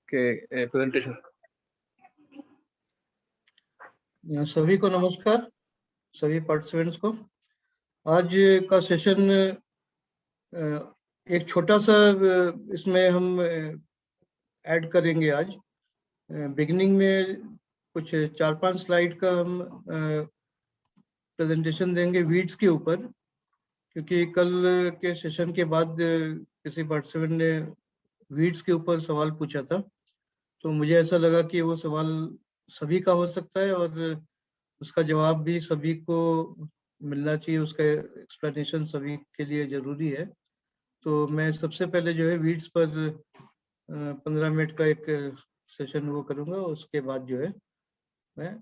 के प्रेजेंटेशन। सभी को नमस्कार, सभी पार्टिसिपेंट्स को। आज का सेशन एक छोटा सा इसमें हम ऐड करेंगे। आज बिगिनिंग में कुछ 4-5 स्लाइड का हम प्रेजेंटेशन देंगे वीड्स के ऊपर, क्योंकि कल के सेशन के बाद किसी पार्टिसिपेंट ने वीड्स के ऊपर सवाल पूछा था, तो मुझे ऐसा लगा कि वो सवाल सभी का हो सकता है और उसका जवाब भी सभी को मिलना चाहिए, उसका एक्सप्लेनेशन सभी के लिए जरूरी है। तो मैं सबसे पहले जो है वीड्स पर 15 मिनट का एक सेशन वो करूंगा, उसके बाद जो है मैं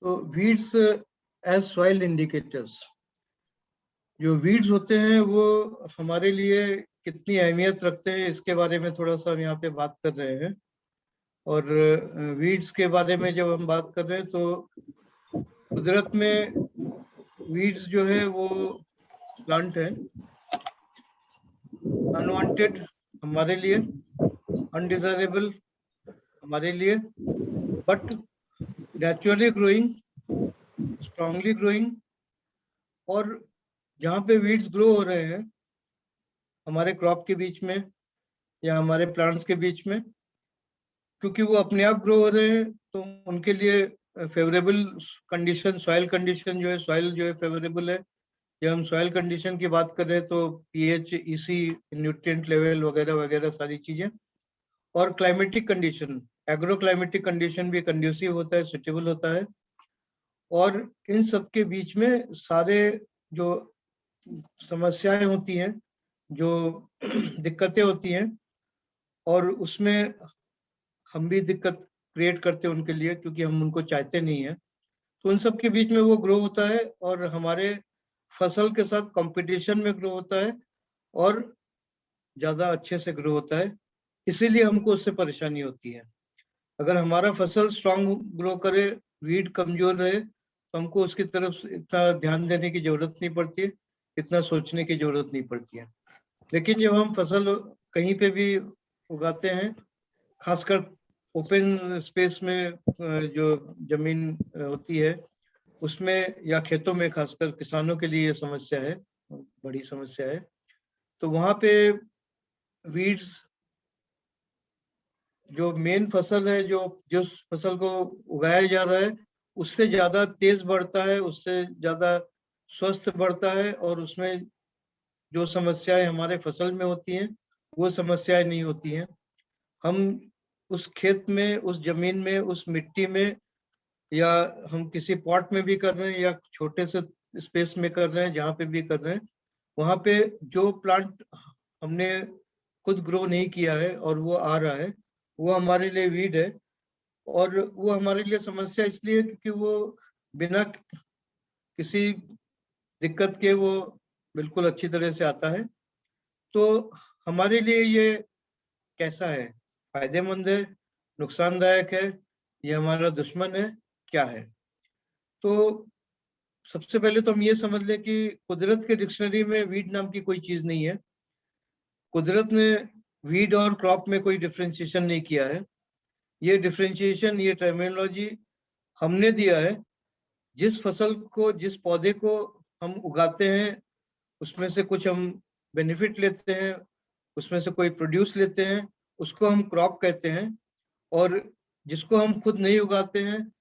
तो वीड्स एज सॉइल इंडिकेटर्स। जो वीड्स होते हैं वो हमारे लिए कितनी अहमियत रखते हैं, इसके बारे में थोड़ा सा हम यहाँ पे बात कर रहे हैं। और वीड्स के बारे में जब हम बात कर रहे हैं तो कुदरत में वीड्स जो है वो प्लांट है, अनवांटेड हमारे लिए, अनडिजायरेबल हमारे लिए, but naturally growing, strongly growing. और जहाँ पे वीड्स ग्रो हो रहे हैं हमारे क्रॉप के बीच में या हमारे प्लांट्स के बीच में, क्योंकि वो अपने आप ग्रो हो रहे हैं, तो उनके लिए फेवरेबल कंडीशन, सॉइल कंडीशन जो है, सॉइल जो है फेवरेबल है। जब हम सॉइल कंडीशन की बात कर रहे हैं तो पीएच, ईसी, न्यूट्रिएंट लेवल वगैरह वगैरह सारी चीजें। और climatic condition, agro climatic condition भी कंड्यूसिव होता है, सुटेबल होता है। और इन सब के बीच में सारे जो समस्याएं होती हैं, जो दिक्कतें होती हैं, और उसमें हम भी दिक्कत क्रिएट करते हैं उनके लिए, क्योंकि हम उनको चाहते नहीं हैं। तो उन सब के बीच में वो ग्रो होता है और हमारे फसल के साथ कंपटीशन में ग्रो होता है और ज्यादा अच्छे से ग्रो होता है। इसीलिए हमको उससे परेशानी होती है। अगर हमारा फसल स्ट्रांग ग्रो करे, वीड कमजोर रहे, तो हमको उसकी तरफ इतना ध्यान देने की जरूरत नहीं पड़ती है, इतना सोचने की जरूरत नहीं पड़ती है। लेकिन जब हम फसल कहीं पे भी उगाते हैं, खासकर ओपन स्पेस में, जो जमीन होती है उसमें या खेतों में, खासकर किसानों के लिए ये समस्या है, बड़ी समस्या है। तो वहां पे वीड्स, जो मेन फसल है, जो जिस फसल को उगाया जा रहा है उससे ज्यादा तेज बढ़ता है, उससे ज्यादा स्वस्थ बढ़ता है, और उसमें जो समस्याएं हमारे फसल में होती हैं वो समस्याएं नहीं होती हैं। हम उस खेत में, उस जमीन में, उस मिट्टी में, या हम किसी पॉट में भी कर रहे हैं या छोटे से स्पेस में कर रहे हैं, जहाँ पे भी कर रहे हैं, वहां पे जो प्लांट हमने खुद ग्रो नहीं किया है और वो आ रहा है, वो हमारे लिए वीड है। और वो हमारे लिए समस्या इसलिए क्योंकि वो बिना किसी दिक्कत के वो बिल्कुल अच्छी तरह से आता है। तो हमारे लिए ये कैसा है, फायदेमंद है, नुकसानदायक है, ये हमारा दुश्मन है, क्या है? तो सबसे पहले तो हम ये समझ लें कि कुदरत के डिक्शनरी में वीड नाम की कोई चीज नहीं है। कुदरत ने वीड और क्रॉप में कोई डिफ्रेंशिएशन नहीं किया है। ये डिफ्रेंशिएशन, ये टर्मिनोलॉजी हमने दिया है। जिस फसल को, जिस पौधे को हम उगाते हैं उसमें से कुछ हम बेनिफिट लेते हैं, उसमें से कोई प्रोड्यूस लेते हैं, उसको हम क्रॉप कहते हैं। और जिसको हम खुद नहीं उगाते हैं,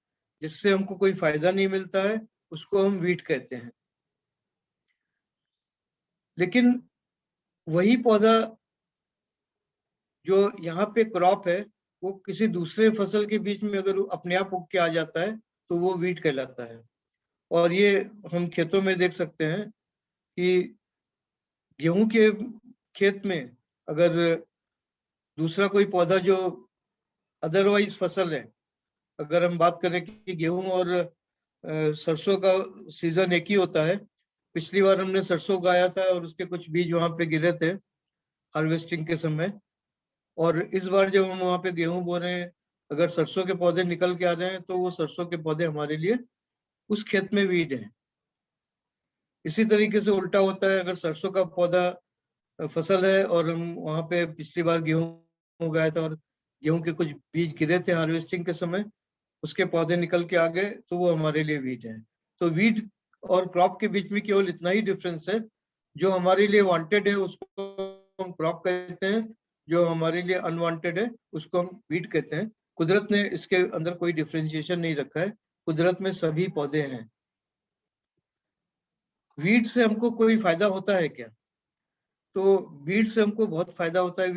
जिससे हमको कोई फायदा नहीं मिलता है, उसको हम वीट कहते हैं। लेकिन वही पौधा जो यहाँ पे क्रॉप है, वो किसी दूसरे फसल के बीच में अगर अपने आप उग के आ जाता है तो वो वीट कहलाता है। और ये हम खेतों में देख सकते हैं कि गेहूं के खेत में अगर दूसरा कोई पौधा जो अदरवाइज फसल है, अगर हम बात करें कि गेहूं और सरसों का सीजन एक ही होता है, पिछली बार हमने सरसों उगाया था और उसके कुछ बीज वहां पे गिरे थे हार्वेस्टिंग के समय, और इस बार जब हम वहां पे गेहूं बो रहे हैं, अगर सरसों के पौधे निकल के आ रहे हैं तो वो सरसों के पौधे हमारे लिए उस खेत में वीड है। इसी तरीके से उल्टा होता है, अगर सरसों का पौधा फसल है और हम वहां पे पिछली बार गेहूं उगाया था और गेहूं के कुछ बीज गिरे थे हार्वेस्टिंग के समय, उसके पौधे निकल के आ गए, तो वो हमारे लिए वीड है। तो वीड और क्रॉप के बीच में केवल इतना ही डिफरेंस है, जो हमारे लिए वांटेड है उसको हम क्रॉप कहते हैं, जो हमारे लिए अनवांटेड है उसको हम वीड कहते हैं। कुदरत ने इसके अंदर कोई डिफ्रेंशिएशन नहीं रखा है, कुदरत में सभी पौधे हैं। वीड से हमको कोई फायदा होता है क्या? तो वीड से हमको बहुत फायदा होता है।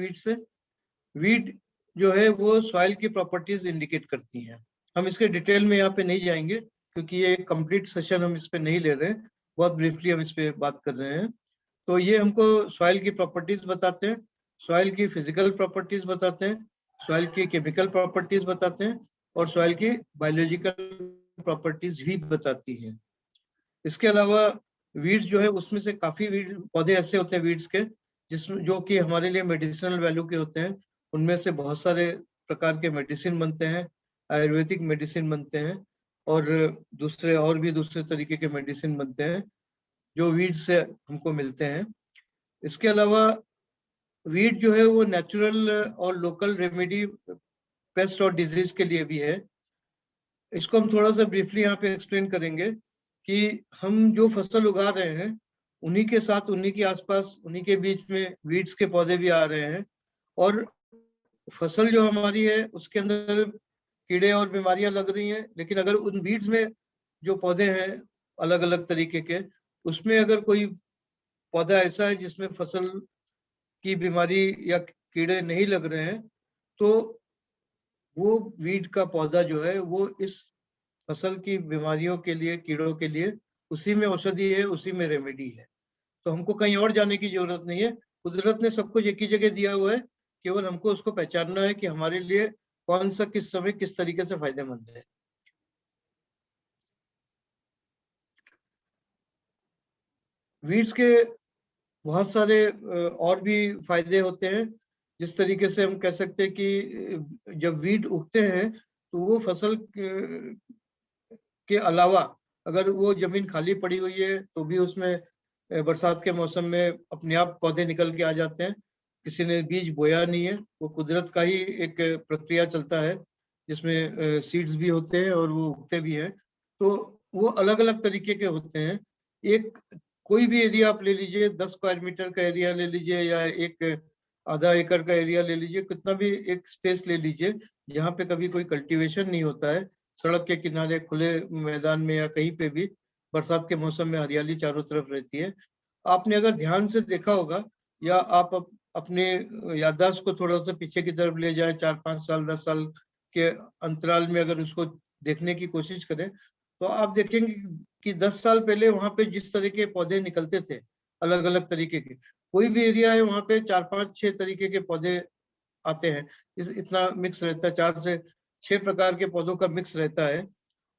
वीड जो है वो सॉइल की प्रॉपर्टीज इंडिकेट करती हैं। हम इसके डिटेल में यहाँ पे नहीं जाएंगे क्योंकि ये कंप्लीट सेशन हम इस पे नहीं ले रहे हैं, बहुत ब्रीफली हम इस पे बात कर रहे हैं। तो ये हमको सॉइल की प्रॉपर्टीज बताते हैं, सॉइल की फिजिकल प्रॉपर्टीज बताते हैं, सॉइल की केमिकल प्रॉपर्टीज बताते हैं, और सॉइल की बायोलॉजिकल प्रॉपर्टीज भी बताती हैं। इसके अलावा वीड्स जो है उसमें से काफी वीड पौधे ऐसे होते हैं वीड्स के जिसमें जो कि हमारे लिए मेडिसिनल वैल्यू के होते हैं। उनमें से बहुत सारे प्रकार के मेडिसिन बनते हैं, आयुर्वेदिक मेडिसिन बनते हैं, और दूसरे तरीके के मेडिसिन बनते हैं जो वीड से हमको मिलते हैं। इसके अलावा वीड जो है वो नेचुरल और लोकल रेमेडी पेस्ट और डिजीज के लिए भी है। इसको हम थोड़ा सा ब्रीफली यहाँ पे एक्सप्लेन करेंगे कि हम जो फसल उगा रहे हैं उन्हीं के साथ, उन्हीं के आसपास, उन्हीं के बीच में वीड्स के पौधे भी आ रहे हैं, और फसल जो हमारी है उसके अंदर कीड़े और बीमारियां लग रही हैं, लेकिन अगर उन वीड्स में जो पौधे हैं अलग अलग तरीके के, उसमें अगर कोई पौधा ऐसा है जिसमें फसल की बीमारी या कीड़े नहीं लग रहे हैं, तो वो वीड का पौधा जो है वो इस फसल की बीमारियों के लिए, कीड़ों के लिए उसी में औषधि है, उसी में रेमेडी है। तो हमको कहीं और जाने की जरूरत नहीं है, कुदरत ने सब कुछ एक ही जगह दिया हुआ है, केवल हमको उसको पहचानना है कि हमारे लिए कौन सा किस समय किस तरीके से फायदेमंद है। वीड्स के बहुत सारे और भी फायदे होते हैं। जिस तरीके से हम कह सकते हैं कि जब वीड उगते हैं तो वो फसल के अलावा अगर वो जमीन खाली पड़ी हुई है तो भी उसमें बरसात के मौसम में अपने आप पौधे निकल के आ जाते हैं। किसी ने बीज बोया नहीं है, वो कुदरत का ही एक प्रक्रिया चलता है जिसमें सीड्स भी होते हैं और वो उगते भी हैं। तो वो अलग अलग तरीके के होते हैं। एक कोई भी एरिया आप ले लीजिए, 10 स्क्वायर मीटर का एरिया ले लीजिए या एक आधा एकड़ का एरिया ले लीजिए, कितना भी एक स्पेस ले लीजिए जहाँ पे कभी कोई कल्टीवेशन नहीं होता है, सड़क के किनारे खुले मैदान में या कहीं पे भी बरसात के मौसम में हरियाली चारों तरफ रहती है। आपने अगर ध्यान से देखा होगा, या आप अपने याददाश्त को थोड़ा सा पीछे की तरफ ले जाए, 4-5 साल 10 साल के अंतराल में अगर उसको देखने की कोशिश करें, तो आप देखेंगे कि 10 साल पहले वहां पे जिस तरह के पौधे निकलते थे अलग अलग तरीके के, कोई भी एरिया है वहां पे 4-5-6 तरीके के पौधे आते हैं। इतना मिक्स रहता है, 4 से 6 प्रकार के पौधों का मिक्स रहता है,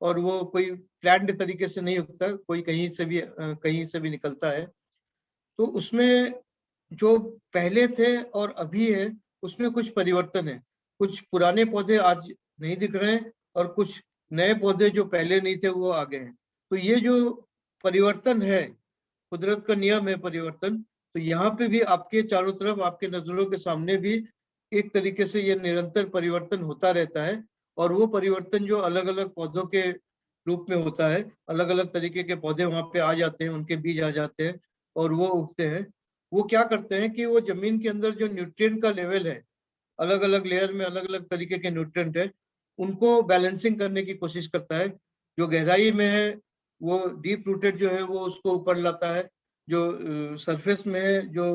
और वो कोई प्लान्ड तरीके से नहीं उगता, कोई कहीं से भी निकलता है। तो उसमें जो पहले थे और अभी है उसमें कुछ परिवर्तन है। कुछ पुराने पौधे आज नहीं दिख रहे हैं और कुछ नए पौधे जो पहले नहीं थे वो आ गए हैं। तो ये जो परिवर्तन है, कुदरत का नियम है परिवर्तन। तो यहाँ पे भी आपके चारों तरफ, आपके नजरों के सामने भी एक तरीके से ये निरंतर परिवर्तन होता रहता है, और वो परिवर्तन जो अलग अलग पौधों के रूप में होता है, अलग अलग तरीके के पौधे वहां पे आ जाते हैं, उनके बीज आ जाते हैं और वो उगते हैं। वो क्या करते हैं कि वो जमीन के अंदर जो न्यूट्रिएंट का लेवल है, अलग अलग लेयर में अलग अलग तरीके के न्यूट्रिएंट है, उनको बैलेंसिंग करने की कोशिश करता है। जो गहराई में है वो डीप रूटेड जो है वो उसको ऊपर लाता है, जो सरफेस में है, जो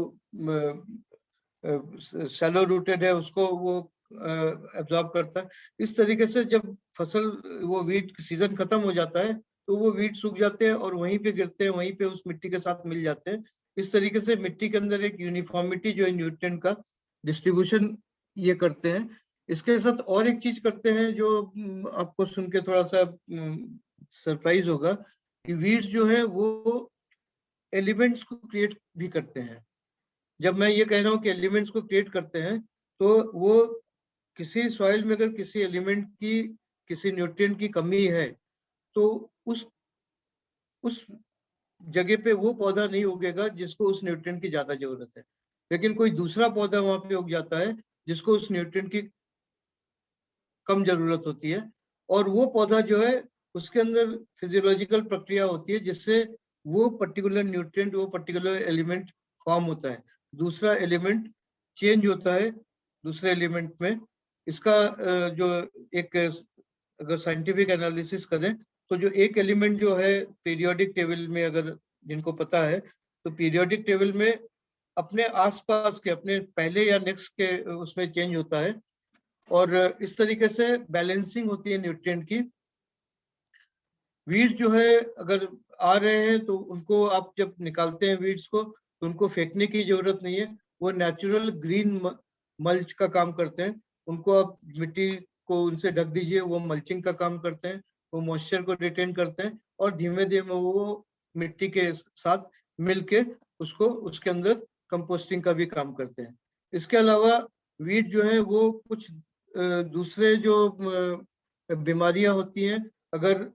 शैलो रूटेड है, उसको वो एब्जॉर्ब करता है। इस तरीके से जब फसल वो वीट सीजन खत्म हो जाता है तो वो वीट सूख जाते हैं और वहीं पे गिरते हैं, वहीं पे उस मिट्टी के साथ मिल जाते हैं। इस तरीके से मिट्टी के अंदर एक यूनिफॉर्मिटी जो है न्यूट्रिएंट का डिस्ट्रीब्यूशन ये करते हैं। इसके साथ और एक चीज करते हैं जो आपको सुन के थोड़ा सा सरप्राइज होगा कि वीड्स जो है वो एलिमेंट्स को क्रिएट भी करते हैं। जब मैं ये कह रहा हूँ कि एलिमेंट्स को क्रिएट करते हैं, तो वो किसी सॉइल में अगर किसी एलिमेंट की, किसी न्यूट्रिएंट की कमी है, तो उस जगह पे वो पौधा नहीं उगेगा जिसको उस न्यूट्रिएंट की ज्यादा जरूरत है, लेकिन कोई दूसरा पौधा वहां पे उग जाता है जिसको उस न्यूट्रिएंट की कम जरूरत होती है। और वो पौधा जो है उसके अंदर फिजियोलॉजिकल प्रक्रिया होती है जिससे वो पर्टिकुलर न्यूट्रिएंट, वो पर्टिकुलर एलिमेंट फॉर्म होता है, दूसरा एलिमेंट चेंज होता है दूसरे एलिमेंट में। इसका जो एक अगर साइंटिफिक एनालिसिस करें तो जो एक एलिमेंट जो है पीरियोडिक टेबल में, अगर जिनको पता है, तो पीरियोडिक टेबल में अपने आसपास के, अपने पहले या नेक्स्ट के उसमें चेंज होता है और इस तरीके से बैलेंसिंग होती है न्यूट्रिएंट की। वीड्स जो है अगर आ रहे हैं तो उनको आप जब निकालते हैं वीड्स को, तो उनको फेंकने की जरूरत नहीं है, वो नेचुरल ग्रीन मल्च का काम करते हैं। उनको आप मिट्टी को उनसे ढक दीजिए, वो मल्चिंग का काम करते हैं, वो मॉइस्चर को रिटेन करते हैं और धीमे धीमे वो मिट्टी के साथ मिलके उसको, उसके अंदर कंपोस्टिंग का भी काम करते हैं। इसके अलावा वीड जो है वो कुछ दूसरे जो बीमारियां होती हैं, अगर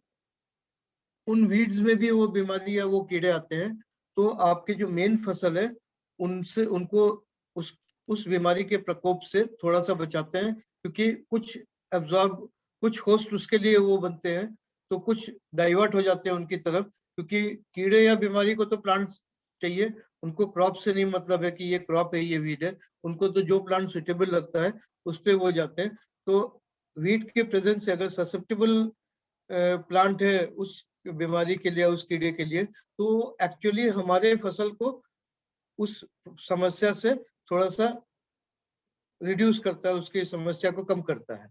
उन वीड्स में भी वो बीमारी या वो कीड़े आते हैं, तो आपकी जो मेन फसल है उनसे, उनको उस बीमारी के प्रकोप से थोड़ा सा बचाते हैं, क्योंकि कुछ एब्जॉर्ब, कुछ होस्ट उसके लिए वो बनते हैं, तो कुछ डाइवर्ट हो जाते हैं उनकी तरफ, क्योंकि कीड़े या बीमारी को तो प्लांट्स चाहिए, उनको क्रॉप से नहीं मतलब है कि ये क्रॉप है ये वीड है, उनको तो जो प्लांट सुटेबल लगता है उस पर वो जाते हैं। तो वीड के प्रेजेंस से अगर ससेप्टेबल प्लांट है उस बीमारी के लिए, उस कीड़े के लिए, तो एक्चुअली हमारे फसल को उस समस्या से थोड़ा सा रिड्यूस करता है, उसकी समस्या को कम करता है।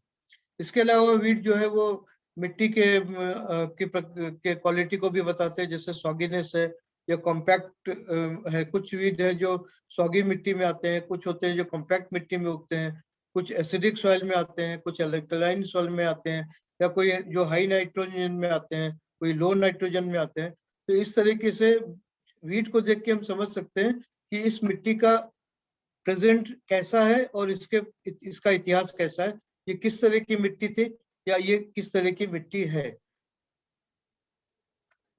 इसके अलावा वीड जो है वो मिट्टी के क्वालिटी को भी बताते हैं, जैसे सॉगीनेस है या कॉम्पैक्ट है। कुछ वीड है जो सॉगी मिट्टी में आते हैं, कुछ होते हैं जो कॉम्पैक्ट मिट्टी में उगते हैं, कुछ एसिडिक सॉइल में आते हैं, कुछ अल्कलाइन सॉइल में आते हैं, या कोई जो हाई नाइट्रोजन में आते हैं, कोई लो नाइट्रोजन में आते हैं। तो इस तरीके से वीड को देख के हम समझ सकते हैं कि इस मिट्टी का प्रेजेंट कैसा है और इसका इतिहास कैसा है, ये किस तरह की मिट्टी थी या ये किस तरह की मिट्टी है।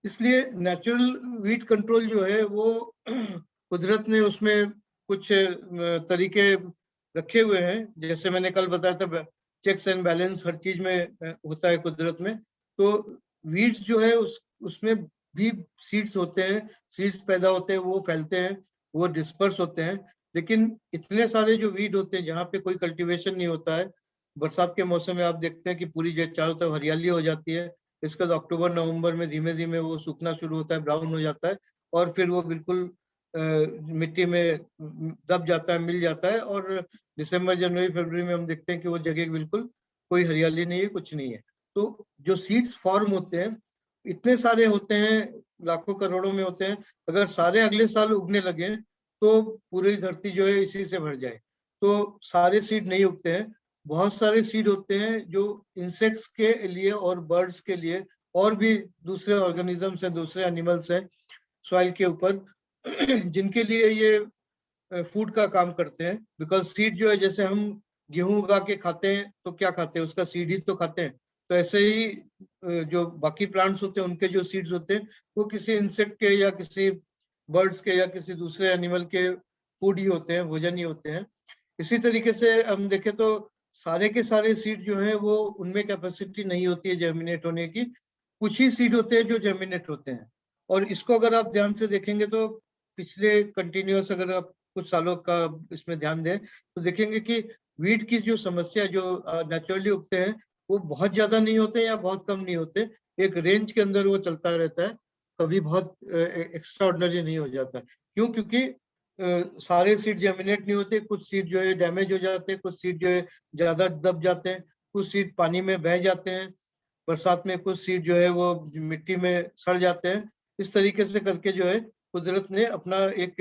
इसलिए नेचुरल वीड कंट्रोल जो है वो कुदरत ने उसमें कुछ तरीके रखे हुए हैं, जैसे मैंने कल बताया था, चेक्स एंड बैलेंस हर चीज में होता है कुदरत में। तो वीड्स जो है उसमें भी सीड्स होते हैं, सीड्स पैदा होते हैं, वो फैलते हैं, वो डिस्पर्स होते हैं। लेकिन इतने सारे जो वीड होते हैं जहाँ पे कोई कल्टीवेशन नहीं होता है, बरसात के मौसम में आप देखते हैं कि पूरी चारों तरफ हरियाली हो जाती है, इसके बाद अक्टूबर नवंबर में धीमे धीमे वो सूखना शुरू होता है, ब्राउन हो जाता है और फिर वो बिल्कुल मिट्टी में दब जाता है, मिल जाता है, और दिसंबर जनवरी फरवरी में हम देखते हैं कि वो जगह बिल्कुल कोई हरियाली नहीं है, कुछ नहीं है। तो जो सीड्स फॉर्म होते हैं इतने सारे होते हैं, लाखों करोड़ों में होते हैं, अगर सारे अगले साल उगने लगे तो पूरी धरती जो है इसी से भर जाए। तो सारे सीड नहीं उगते हैं, बहुत सारे सीड होते हैं जो इंसेक्ट्स के लिए और बर्ड्स के लिए और भी दूसरे ऑर्गेनिजम्स हैं, दूसरे एनिमल्स हैं सॉइल के ऊपर जिनके लिए ये फूड का काम करते हैं। बिकॉज सीड जो है, जैसे हम गेहूं उगा के खाते हैं तो क्या खाते हैं, उसका सीड ही तो खाते हैं। तो ऐसे ही जो बाकी प्लांट्स होते हैं उनके जो सीड्स होते हैं वो किसी इंसेक्ट के या किसी बर्ड्स के या किसी दूसरे एनिमल के फूड ही होते हैं, भोजन ही होते हैं। इसी तरीके से हम देखें तो सारे के सारे सीड जो है वो, उनमें कैपेसिटी नहीं होती है जर्मिनेट होने की, कुछ ही सीड होते हैं जो जर्मिनेट होते हैं। और इसको अगर आप ध्यान से देखेंगे तो पिछले कंटिन्यूअस, अगर आप कुछ सालों का इसमें ध्यान दें तो देखेंगे कि वीट की जो समस्या, जो नेचुरली उगते हैं, वो बहुत ज्यादा नहीं होते या बहुत कम नहीं होते, एक रेंज के अंदर वो चलता रहता है, कभी बहुत एक्स्ट्रा ऑर्डिनरी नहीं हो जाता। क्यों? क्योंकि सारे सीड जर्मिनेट नहीं होते, कुछ सीड जो है डैमेज हो जाते हैं, कुछ सीड जो है ज्यादा दब जाते हैं, कुछ सीड पानी में बह जाते हैं, बरसात में कुछ सीड जो है वो मिट्टी में सड़ जाते हैं। इस तरीके से करके जो है कुदरत ने अपना एक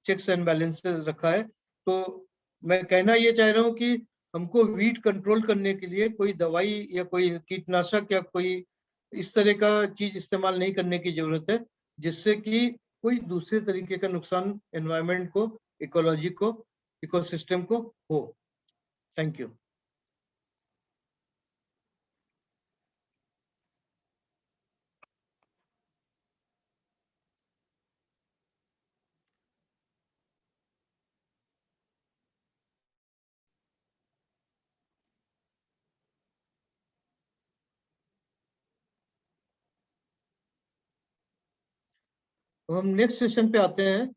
चेक्स एंड बैलेंस रखा है। तो मैं कहना ये चाह रहा हूँ कि हमको वीट कंट्रोल करने के लिए कोई दवाई या कोई कीटनाशक या कोई इस तरह का चीज इस्तेमाल नहीं करने की जरूरत है, जिससे कि कोई दूसरे तरीके का नुकसान एनवायरनमेंट को, इकोलॉजी को, इकोसिस्टम को हो। Thank you. तो हम नेक्स्ट सेशन पे आते हैं,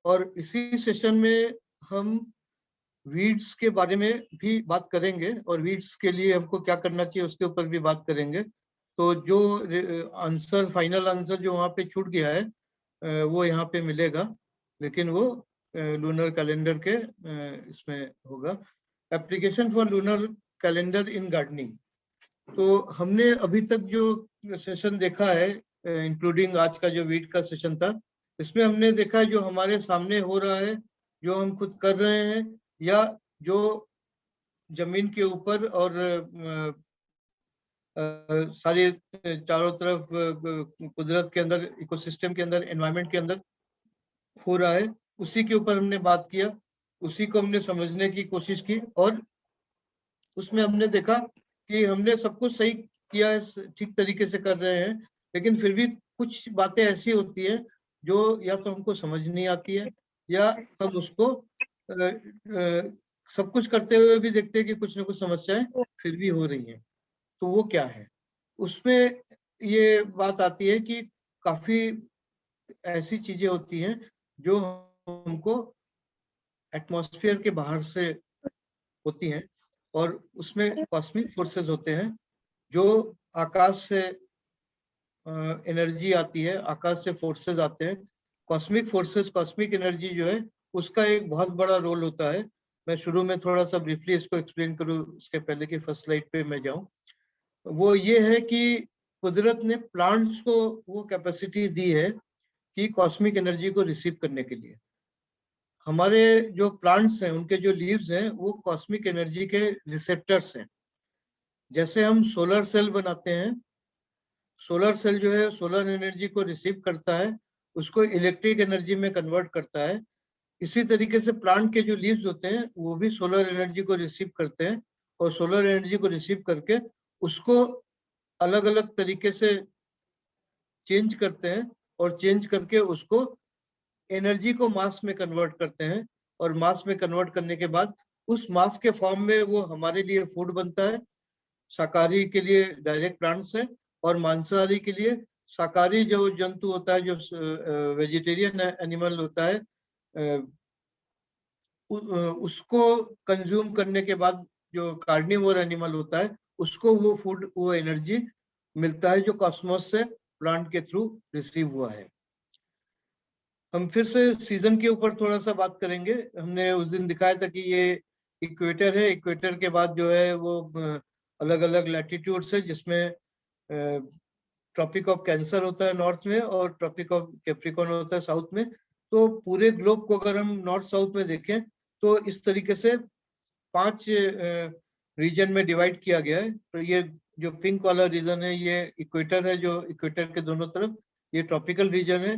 और इसी सेशन में हम वीड्स के बारे में भी बात करेंगे, और वीड्स के लिए हमको क्या करना चाहिए उसके ऊपर भी बात करेंगे। तो जो आंसर, फाइनल आंसर जो वहाँ पे छूट गया है वो यहाँ पे मिलेगा, लेकिन वो लूनर कैलेंडर के इसमें होगा। Application for lunar calendar in gardening. तो हमने अभी तक जो सेशन देखा है, इंक्लूडिंग आज का जो वीट का सेशन था, इसमें हमने देखा है जो हमारे सामने हो रहा है, जो हम खुद कर रहे हैं, या जो जमीन के ऊपर और सारे चारों तरफ कुदरत के अंदर, इकोसिस्टम के अंदर, एनवायरनमेंट के अंदर हो रहा है, उसी के ऊपर हमने बात किया, उसी को हमने समझने की कोशिश की। और उसमें हमने देखा कि हमने सब कुछ सही किया है, ठीक तरीके से कर रहे हैं, लेकिन फिर भी कुछ बातें ऐसी होती हैं जो या तो हमको समझ नहीं आती है, या हम उसको सब कुछ करते हुए भी देखते हैं कि कुछ ना कुछ समस्याएं फिर भी हो रही हैं। तो वो क्या है, उसमें ये बात आती है कि काफी ऐसी चीजें होती हैं जो हमको एटमॉस्फेयर के बाहर से होती हैं, और उसमें कॉस्मिक फोर्सेस होते हैं, जो आकाश से एनर्जी आती है, आकाश से फोर्सेस आते हैं। कॉस्मिक फोर्सेस, कॉस्मिक एनर्जी जो है, उसका एक बहुत बड़ा रोल होता है। मैं शुरू में थोड़ा सा ब्रीफली इसको एक्सप्लेन करूँ इसके पहले कि फर्स्ट स्लाइड पे मैं जाऊं। वो ये है कि कुदरत ने प्लांट्स को वो कैपेसिटी दी है कि कॉस्मिक एनर्जी को रिसीव करने के लिए। हमारे जो प्लांट्स हैं, उनके जो लीव्स हैं, वो कॉस्मिक एनर्जी के रिसेप्टर्स हैं। जैसे हम सोलर सेल बनाते हैं, सोलर सेल जो है सोलर एनर्जी को रिसीव करता है, उसको इलेक्ट्रिक एनर्जी में कन्वर्ट करता है। इसी तरीके से प्लांट के जो लीव्स होते हैं वो भी सोलर एनर्जी को रिसीव करते हैं, और सोलर एनर्जी को रिसीव करके उसको अलग अलग तरीके से चेंज करते हैं, और चेंज करके उसको एनर्जी को मास में कन्वर्ट करते हैं। और मास में कन्वर्ट करने के बाद उस मास के फॉर्म में वो हमारे लिए फूड बनता है। शाकाहारी के लिए डायरेक्ट प्लांट्स है, और मांसाहारी के लिए शाकाहारी जो जंतु होता है, जो वेजिटेरियन एनिमल होता है, उसको कंज्यूम करने के बाद जो कार्निवोर एनिमल होता है, उसको वो फूड, वो एनर्जी मिलता है जो कॉस्मोस से प्लांट के थ्रू रिसीव हुआ है। हम फिर से सीजन के ऊपर थोड़ा सा बात करेंगे। हमने उस दिन दिखाया था कि ये इक्वेटर है, इक्वेटर के बाद जो है वो अलग अलग लैटिट्यूड्स है, जिसमें ट्रॉपिक ऑफ कैंसर होता है नॉर्थ में, और ट्रॉपिक ऑफ कैप्रिकॉर्न होता है साउथ में। तो पूरे ग्लोब को अगर हम नॉर्थ साउथ में देखें तो इस तरीके से 5 रीजन में डिवाइड किया गया है। तो ये जो पिंक वाला रीजन है ये इक्वेटर है, जो इक्वेटर के दोनों तरफ ये ट्रॉपिकल रीजन है।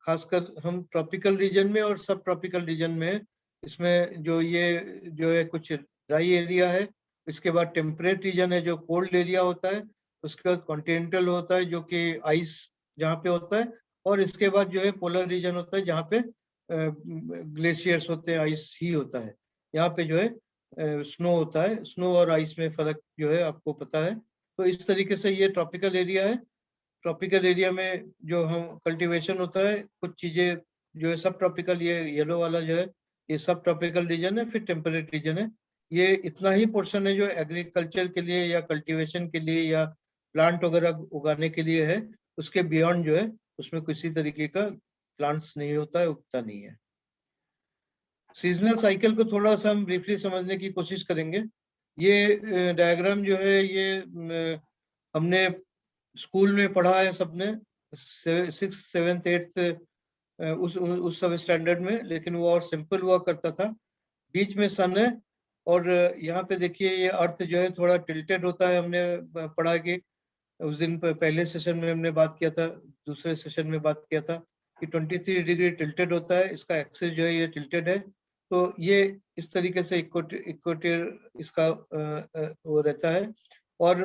खासकर हम ट्रॉपिकल रीजन में और सब ट्रॉपिकल रीजन में है। इसमें जो ये जो है कुछ ड्राई एरिया है, इसके बाद टेम्परेट रीजन है जो कोल्ड एरिया होता है, उसके बाद कॉन्टिनेंटल होता है जो कि आइस जहाँ पे होता है, और इसके बाद जो है पोलर रीजन होता है जहाँ पे ग्लेशियर्स होते हैं, आइस ही होता है। यहाँ पे जो है स्नो होता है। स्नो और आइस में फर्क जो है आपको पता है। तो इस तरीके से ये ट्रॉपिकल एरिया है। ट्रॉपिकल एरिया में जो हम कल्टीवेशन होता है, कुछ चीजें जो है सब ट्रॉपिकल, ये येलो वाला जो है ये सब ट्रॉपिकल रीजन है। फिर टेम्परेट रीजन है। ये इतना ही पोर्शन है जो एग्रीकल्चर के लिए या कल्टीवेशन के लिए या प्लांट वगैरह उगाने के लिए है। उसके बियॉन्ड जो है उसमें किसी तरीके का प्लांट्स नहीं होता है, उगता नहीं है। सीजनल साइकिल को थोड़ा सा हम ब्रीफली समझने की कोशिश करेंगे। ये डायग्राम जो है ये हमने स्कूल में पढ़ा है सबने, 6th 7th 8th उस सब स्टैंडर्ड में, लेकिन वो और सिंपल हुआ करता था। बीच में सन है और यहाँ पे देखिए ये अर्थ जो है थोड़ा टिल्टेड होता है। हमने पढ़ा कि उस दिन पहले सेशन में हमने बात किया था, दूसरे सेशन में बात किया था कि 23 डिग्री टिल्टेड होता है, इसका एक्सिस जो है ये टिल्टेड है। तो ये इस तरीके से इक्वेटर इसका वो रहता है। और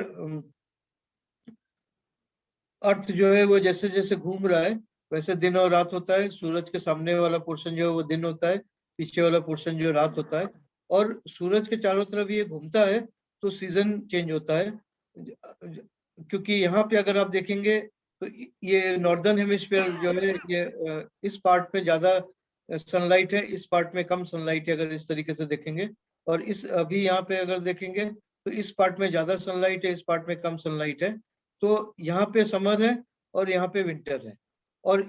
अर्थ जो है वो जैसे जैसे घूम रहा है वैसे दिन और रात होता है। सूरज के सामने वाला पोर्शन जो है वो दिन होता है, पीछे वाला पोर्शन जो रात होता है। और सूरज के चारों तरफ ये घूमता है तो सीजन चेंज होता है। क्योंकि यहाँ पे अगर आप देखेंगे तो ये नॉर्दर्न हेमिस्फीयर जो है ये इस पार्ट में ज्यादा सनलाइट है, इस पार्ट में कम सनलाइट है, अगर इस तरीके से देखेंगे। और इस अभी यहाँ पे अगर देखेंगे तो इस पार्ट में ज्यादा सनलाइट है, इस पार्ट में कम सनलाइट है। तो यहाँ पे समर है और यहाँ पे विंटर है। और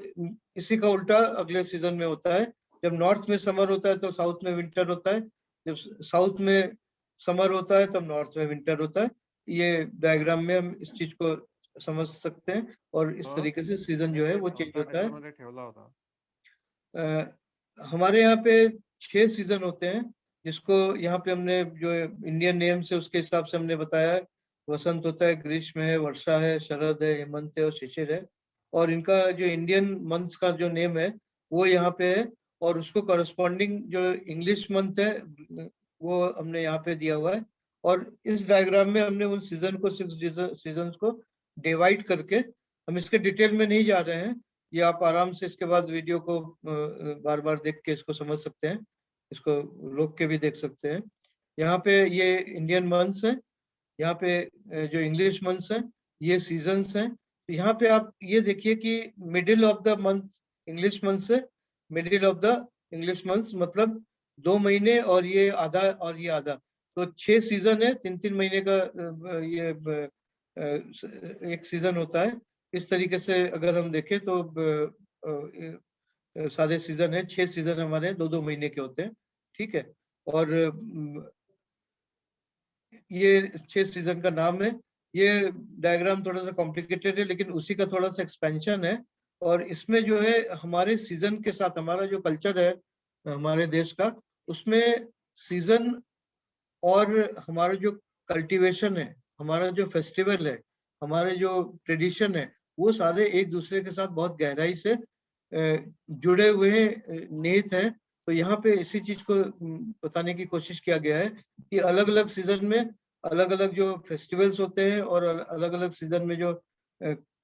इसी का उल्टा अगले सीजन में होता है। जब नॉर्थ में समर होता है तो साउथ में विंटर होता है, जब साउथ में समर होता है तब नॉर्थ में विंटर होता है। ये डायग्राम में हम इस चीज को समझ सकते हैं और इस तरीके से सीजन जो है वो चेंज होता है। हमारे यहाँ पे 6 सीजन होते हैं, जिसको यहाँ पे हमने जो इंडियन नेम से उसके हिसाब से हमने बताया है। वसंत होता है, ग्रीष्म है, वर्षा है, शरद है, हेमंत है और शिशिर है। और इनका जो इंडियन मंथ्स का जो नेम है वो यहाँ पे है, और उसको करस्पॉन्डिंग जो इंग्लिश मंथ है वो हमने यहाँ पे दिया हुआ है। और इस डायग्राम में हमने उन सीजन को 6 सीजन को डिवाइड करके, हम इसके डिटेल में नहीं जा रहे हैं, ये आप आराम से इसके बाद वीडियो को बार बार देख के इसको समझ सकते हैं, इसको रोक के भी देख सकते हैं। यहाँ पे ये इंडियन मंथ्स हैं, यहाँ पे जो इंग्लिश मंथ्स हैं ये सीजन्स हैं। तो यहाँ पे आप ये देखिए कि middle of the month English month से middle of the English months मतलब 2 महीने और ये आधा और ये आधा, तो 6 सीजन है, 3-3 महीने का ये एक सीजन होता है। इस तरीके से अगर हम देखें तो सारे सीजन है, 6 सीजन हमारे 2-2 महीने के होते हैं, ठीक है। और ये 6 सीजन का नाम है। ये डायग्राम थोड़ा सा कॉम्प्लिकेटेड है लेकिन उसी का थोड़ा सा एक्सपेंशन है। और इसमें जो है हमारे सीजन के साथ हमारा जो कल्चर है हमारे देश का, उसमें सीजन और हमारा जो कल्टीवेशन है, हमारा जो फेस्टिवल है, हमारे जो ट्रेडिशन है, वो सारे एक दूसरे के साथ बहुत गहराई से जुड़े हुए निहित हैं। तो यहाँ पे इसी चीज को बताने की कोशिश किया गया है कि अलग अलग सीजन में अलग अलग जो फेस्टिवल्स होते हैं और अलग अलग सीजन में जो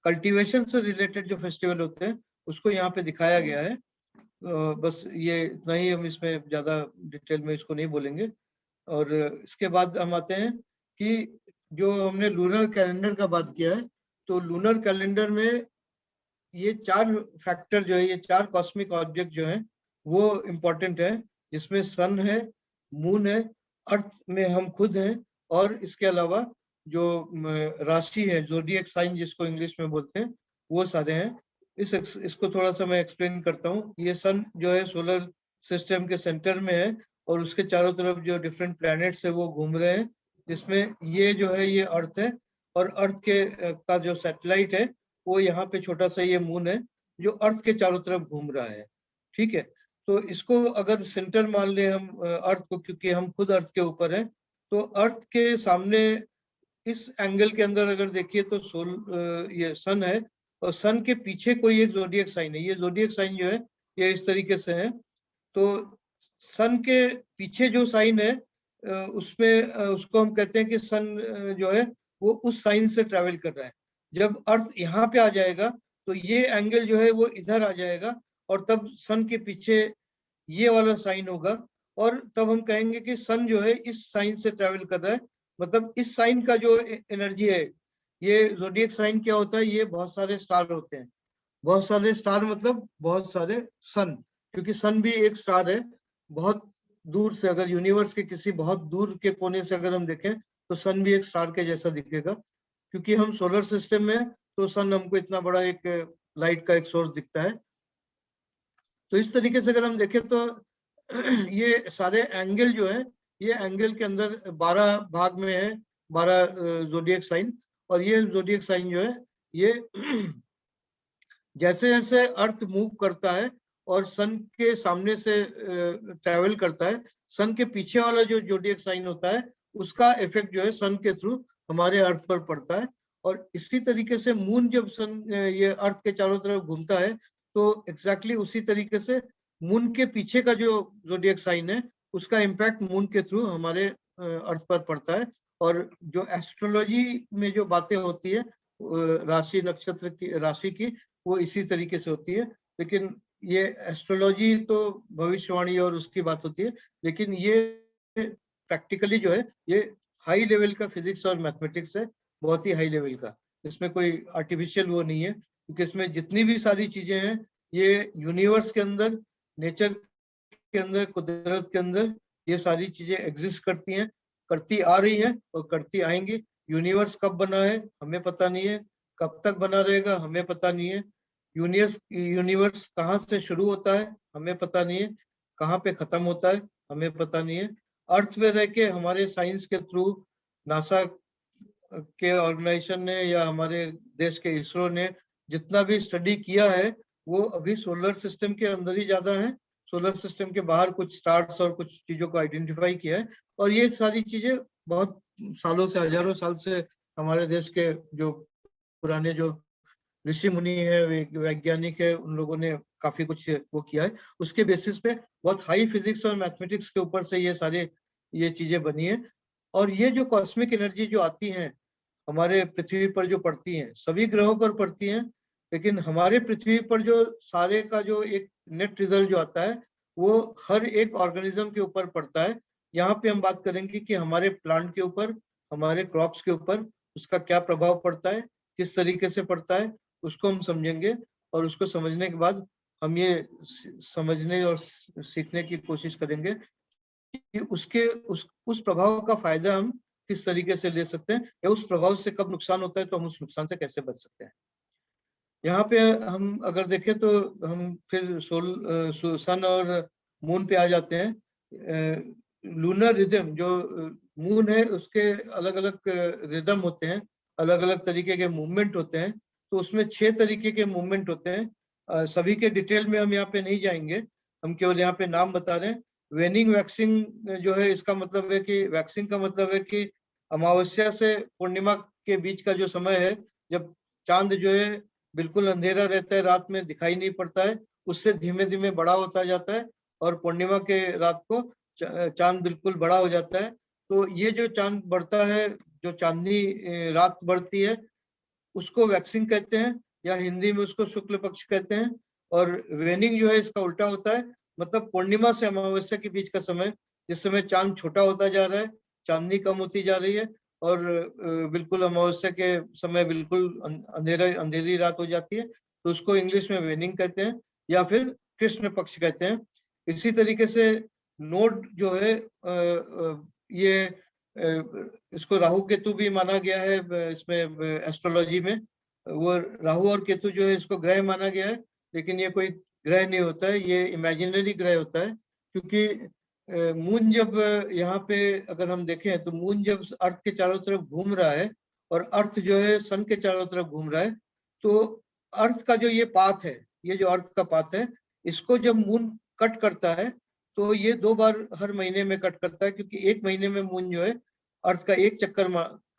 कल्टीवेशन से रिलेटेड जो फेस्टिवल होते हैं उसको यहाँ पे दिखाया गया है। बस ये इतना ही, हम इसमें ज्यादा डिटेल में इसको नहीं बोलेंगे। और इसके बाद हम आते हैं कि जो हमने लूनर कैलेंडर का बात किया है, तो लूनर कैलेंडर में ये 4 फैक्टर जो है, ये 4 कॉस्मिक ऑब्जेक्ट जो है वो इम्पोर्टेंट है, जिसमें सन है, मून है, अर्थ में हम खुद हैं, और इसके अलावा जो राशि है, ज़ोडिएक साइन जिसको इंग्लिश में बोलते हैं, वो सारे हैं। इसको थोड़ा सा मैं एक्सप्लेन करता हूँ। ये सन जो है सोलर सिस्टम के सेंटर में है और उसके चारों तरफ जो डिफरेंट प्लैनेट्स है वो घूम रहे हैं, जिसमें ये जो है ये अर्थ है, और अर्थ के का जो सैटेलाइट है वो यहाँ पे छोटा सा ये मून है जो अर्थ के चारों तरफ घूम रहा है, ठीक है। तो इसको अगर सेंटर मान ले हम अर्थ को, क्योंकि हम खुद अर्थ के ऊपर हैं, तो अर्थ के सामने इस एंगल के अंदर अगर देखिए तो ये सन है, और सन के पीछे कोई एक ज़ोडिएक साइन है। ये ज़ोडिएक साइन जो है ये इस तरीके से है। तो सन के पीछे जो साइन है उसमें उसको हम कहते हैं कि सन जो है वो उस साइन से ट्रेवल कर रहा है। जब अर्थ यहाँ पे आ जाएगा तो ये एंगल जो है वो इधर आ जाएगा, और तब सन के पीछे ये वाला साइन होगा, और तब हम कहेंगे कि सन जो है इस साइन से ट्रेवल कर रहा है। मतलब इस साइन का जो एनर्जी है, ये ज़ोडिएक साइन क्या होता है, ये बहुत सारे स्टार होते हैं। बहुत सारे स्टार मतलब बहुत सारे सन, क्योंकि सन भी एक स्टार है। बहुत दूर से अगर यूनिवर्स के किसी बहुत दूर के कोने से अगर हम देखें तो सन भी एक स्टार के जैसा दिखेगा। क्योंकि हम सोलर सिस्टम में, तो सन हमको इतना बड़ा एक लाइट का एक सोर्स दिखता है। तो इस तरीके से अगर हम देखें तो ये सारे एंगल जो है ये एंगल के अंदर 12 भाग में है, 12 जोडियक साइन। और ये जोडियक साइन जो है ये जैसे जैसे अर्थ मूव करता है और सन के सामने से ट्रेवल करता है, सन के पीछे वाला जो जोडियक साइन होता है उसका इफेक्ट जो है सन के थ्रू हमारे अर्थ पर पड़ता है। और इसी तरीके से मून जब सन ये अर्थ के चारों तरफ घूमता है तो एग्जैक्टली उसी तरीके से मून के पीछे का जो जोडियक साइन है उसका इम्पैक्ट मून के थ्रू हमारे अर्थ पर पड़ता है। और जो एस्ट्रोलॉजी में जो बातें होती है राशि नक्षत्र की राशि की, वो इसी तरीके से होती है। लेकिन ये एस्ट्रोलॉजी तो भविष्यवाणी और उसकी बात होती है, लेकिन ये प्रैक्टिकली जो है ये हाई लेवल का फिजिक्स और मैथमेटिक्स है, बहुत ही हाई लेवल का। इसमें कोई आर्टिफिशियल वो नहीं है, क्योंकि इसमें जितनी भी सारी चीजें हैं ये यूनिवर्स के अंदर, नेचर के अंदर, कुदरत के अंदर ये सारी चीजें एग्जिस्ट करती हैं, करती आ रही हैं और करती आएंगी। यूनिवर्स कब बना है हमें पता नहीं है, कब तक बना रहेगा हमें पता नहीं है। यूनिवर्स कहाँ से शुरू होता है हमें पता नहीं है, कहाँ पे खत्म होता है हमें पता नहीं है। अर्थ पे रह के हमारे साइंस के थ्रू, नासा के ऑर्गेनाइजेशन ने या हमारे देश के इसरो ने जितना भी स्टडी किया है वो अभी सोलर सिस्टम के अंदर ही ज्यादा है। सोलर सिस्टम के बाहर कुछ स्टार्स और कुछ चीजों को आइडेंटिफाई किया है। और ये सारी चीजें बहुत सालों से, हजारों साल से हमारे देश के जो पुराने जो ऋषि मुनि है, वैज्ञानिक है, उन लोगों ने काफी कुछ वो किया है। उसके बेसिस पे बहुत हाई फिजिक्स और मैथमेटिक्स के ऊपर से ये चीजें बनी है। और ये जो कॉस्मिक एनर्जी जो आती है हमारे पृथ्वी पर जो पड़ती हैं, सभी ग्रहों पर पड़ती हैं, लेकिन हमारे पृथ्वी पर जो सारे का जो एक नेट रिजल्ट जो आता है वो हर एक ऑर्गेनिज्म के ऊपर पड़ता है। यहाँ पे हम बात करेंगे कि हमारे प्लांट के ऊपर, हमारे क्रॉप्स के ऊपर उसका क्या प्रभाव पड़ता है, किस तरीके से पड़ता है, उसको हम समझेंगे। और उसको समझने के बाद हम ये समझने और सीखने की कोशिश करेंगे कि उस प्रभाव का फायदा हम किस तरीके से ले सकते हैं, या उस प्रभाव से कब नुकसान होता है तो हम उस नुकसान से कैसे बच सकते हैं। यहाँ पे हम अगर देखें तो हम फिर सन और मून पे आ जाते हैं। लूनर रिदम जो मून है उसके अलग अलग रिदम होते हैं, अलग अलग तरीके के मूवमेंट होते हैं। तो उसमें 6 तरीके के मूवमेंट होते हैं। सभी के डिटेल में हम यहाँ पे नहीं जाएंगे, हम केवल यहाँ पे नाम बता रहे हैं। वेनिंग वैक्सिंग जो है, इसका मतलब है कि वैक्सिंग का मतलब है कि अमावस्या से पूर्णिमा के बीच का जो समय है, जब चांद जो है बिल्कुल अंधेरा रहता है, रात में दिखाई नहीं पड़ता है, उससे धीमे धीमे बड़ा होता जाता है और पूर्णिमा के रात को चांद बिल्कुल बड़ा हो जाता है। तो ये जो चांद बढ़ता है, जो चांदनी रात बढ़ती है, उसको वैक्सिंग कहते हैं, या हिंदी में उसको शुक्ल पक्ष कहते हैं। और वेनिंग जो है इसका उल्टा होता है, मतलब पूर्णिमा से अमावस्या के बीच का समय, जिस समय चांद छोटा होता जा रहा है, चांदनी कम होती जा रही है और बिल्कुल अमावस्या के समय बिल्कुल अंधेरी रात हो जाती है, तो उसको इंग्लिश में वेनिंग कहते हैं या फिर कृष्ण पक्ष कहते हैं। इसी तरीके से नोड जो है ये इसको राहु केतु भी माना गया है इसमें एस्ट्रोलॉजी में। वो राहु और केतु जो है इसको ग्रह माना गया है, लेकिन ये कोई ग्रह नहीं होता है, ये इमेजिनरी ग्रह होता है। क्योंकि मून जब यहाँ पे अगर हम देखें तो मून जब अर्थ के चारों तरफ घूम रहा है और अर्थ जो है सन के चारों तरफ घूम रहा है, तो अर्थ का जो ये पाथ है, ये जो अर्थ का पाथ है, इसको जब मून कट करता है तो ये 2 बार हर महीने में कट करता है, क्योंकि एक महीने में मून जो है अर्थ का एक चक्कर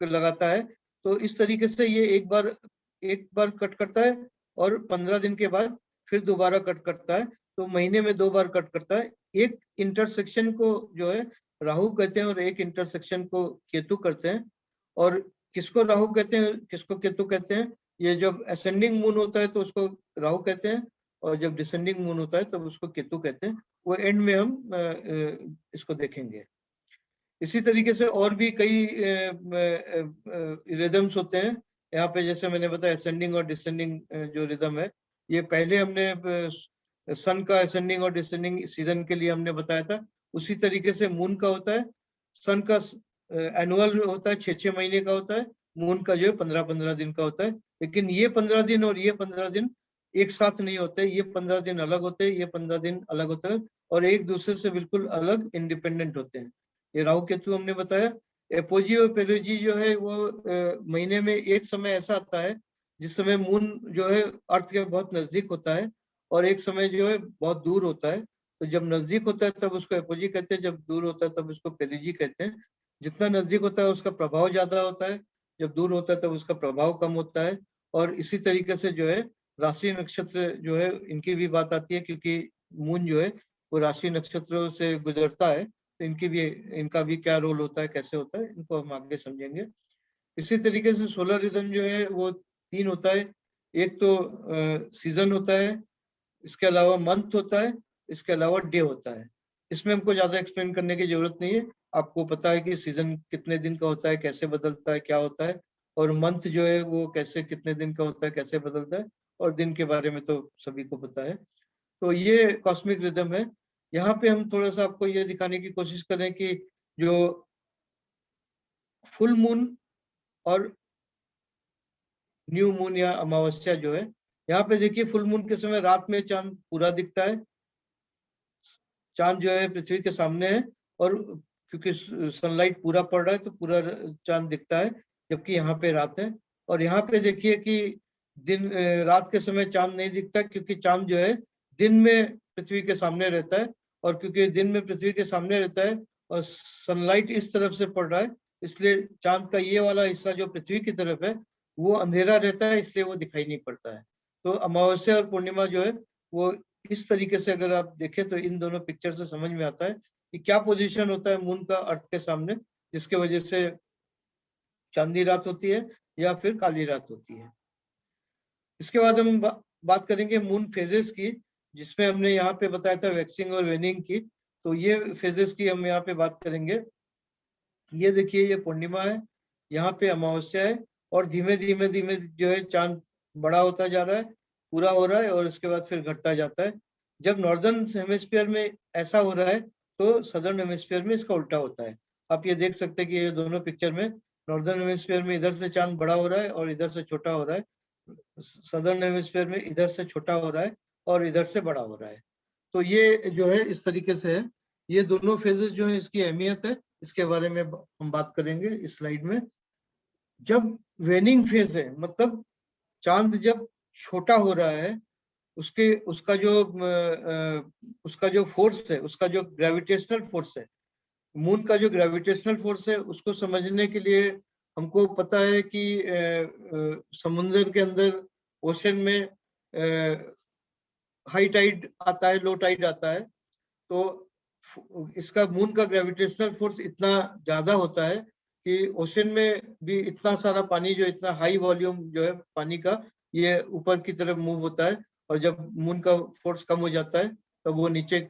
लगाता है। तो इस तरीके से ये एक बार कट करता है और 15 दिन के बाद फिर दोबारा कट करता है। तो महीने में 2 बार कट करता है। एक इंटरसेक्शन को जो है राहु कहते हैं और एक इंटरसेक्शन को केतु करते हैं। और किसको राहु कहते हैं, किसको केतु कहते हैं, ये जब असेंडिंग मून होता है तो उसको राहु कहते हैं, और जब डिसेंडिंग मून होता है तब उसको केतु कहते हैं। वो एंड में हम इसको देखेंगे। इसी तरीके से और भी कई रिदम्स होते हैं यहाँ पे, जैसे मैंने बताया असेंडिंग और डिसेंडिंग जो रिदम है, ये पहले हमने सन का असेंडिंग और डिसेंडिंग सीजन के लिए हमने बताया था। उसी तरीके से मून का होता है, सन का एनुअल होता है, 6-6 महीने का होता है, मून का जो है 15-15 दिन का होता है। लेकिन ये 15 दिन और ये 15 दिन एक साथ नहीं होते, ये 15 दिन अलग होते हैं, ये 15 दिन अलग होते हैं, और एक दूसरे से बिल्कुल अलग इंडिपेंडेंट होते हैं। ये राहु केतु हमने बताया। एपोजी और पेरिजी जो है वो महीने में एक समय ऐसा आता है जिस समय मून जो है अर्थ के बहुत नजदीक होता है, और एक समय जो है बहुत दूर होता है। तो जब नजदीक होता है तब उसको एपोजी कहते हैं, जब दूर होता है तब उसको पेरिजी कहते हैं। जितना नजदीक होता है उसका प्रभाव ज्यादा होता है, जब दूर होता है तब उसका प्रभाव कम होता है। और इसी तरीके से जो है राशि नक्षत्र जो है इनकी भी बात आती है, क्योंकि मून जो है वो राशि नक्षत्रों से गुजरता है, तो इनका भी क्या रोल होता है, कैसे होता है, इनको हम आगे समझेंगे। इसी तरीके से सोलर रिदम जो है वो 3 होता है। एक तो सीजन होता है, इसके अलावा मंथ होता है, इसके अलावा डे होता है। इसमें हमको ज्यादा एक्सप्लेन करने की जरूरत नहीं है, आपको पता है कि सीजन कितने दिन का होता है, कैसे बदलता है, क्या होता है, और मंथ जो है वो कैसे कितने दिन का होता है, कैसे बदलता है, और दिन के बारे में तो सभी को पता है। तो ये कॉस्मिक रिदम है। यहाँ पे हम थोड़ा सा आपको ये दिखाने की कोशिश करें कि जो फुल मून और न्यू मून या अमावस्या जो है, यहाँ पे देखिए फुल मून के समय रात में चांद पूरा दिखता है, चांद जो है पृथ्वी के सामने है, और क्योंकि सनलाइट पूरा पड़ रहा है तो पूरा चांद दिखता है, जबकि यहाँ पे रात है। और यहाँ पे देखिए कि रात के समय चांद नहीं दिखता, क्योंकि चांद जो है दिन में पृथ्वी के सामने रहता है, और क्योंकि दिन में पृथ्वी के सामने रहता है और सनलाइट इस तरफ से पड़ रहा है, इसलिए चांद का ये वाला हिस्सा जो पृथ्वी की तरफ है वो अंधेरा रहता है, इसलिए वो दिखाई नहीं पड़ता है। तो अमावस्या और पूर्णिमा जो है वो इस तरीके से अगर आप देखें तो इन दोनों पिक्चर से समझ में आता है कि क्या पोजीशन होता है मून का अर्थ के सामने, जिसके वजह से चांदनी रात होती है या फिर काली रात होती है। इसके बाद हम बात करेंगे मून फेजेस की, जिसमें हमने यहाँ पे बताया था वैक्सिंग और वेनिंग की। तो ये फेजेस की हम यहाँ पे बात करेंगे। ये देखिए ये पूर्णिमा है, यहाँ पे अमावस्या है, और धीमे धीमे धीमे जो है चांद बड़ा होता जा रहा है, पूरा हो रहा है, और उसके बाद फिर घटता जाता है। जब नॉर्दर्न हेमिस्फीयर में ऐसा हो रहा है तो सदर्न हेमिस्फीयर में इसका उल्टा होता है। आप ये देख सकते हैं कि ये दोनों पिक्चर में नॉर्दर्न हेमिस्फीयर में इधर से चांद बड़ा हो रहा है और इधर से छोटा हो रहा है, सदर्न हेमिस्फीयर में इधर से छोटा हो रहा है और इधर से बड़ा हो रहा है। तो ये जो है इस तरीके से है। ये दोनों फेजेस जो है इसकी अहमियत है, इसके बारे में हम बात करेंगे इस स्लाइड में। जब वेनिंग फेज है, मतलब चांद जब छोटा हो रहा है, उसके उसका जो फोर्स है, उसका जो ग्रेविटेशनल फोर्स है, मून का जो ग्रेविटेशनल फोर्स है, उसको समझने के लिए हमको पता है कि समुद्र के अंदर ओशन में हाई टाइड आता है, लो टाइड आता है। तो इसका मून का ग्रेविटेशनल फोर्स इतना ज्यादा होता है कि ओशन में भी इतना सारा पानी, जो इतना हाई वॉल्यूम जो है पानी का, ये ऊपर की तरफ मूव होता है, और जब मून का फोर्स कम हो जाता है तब वो नीचे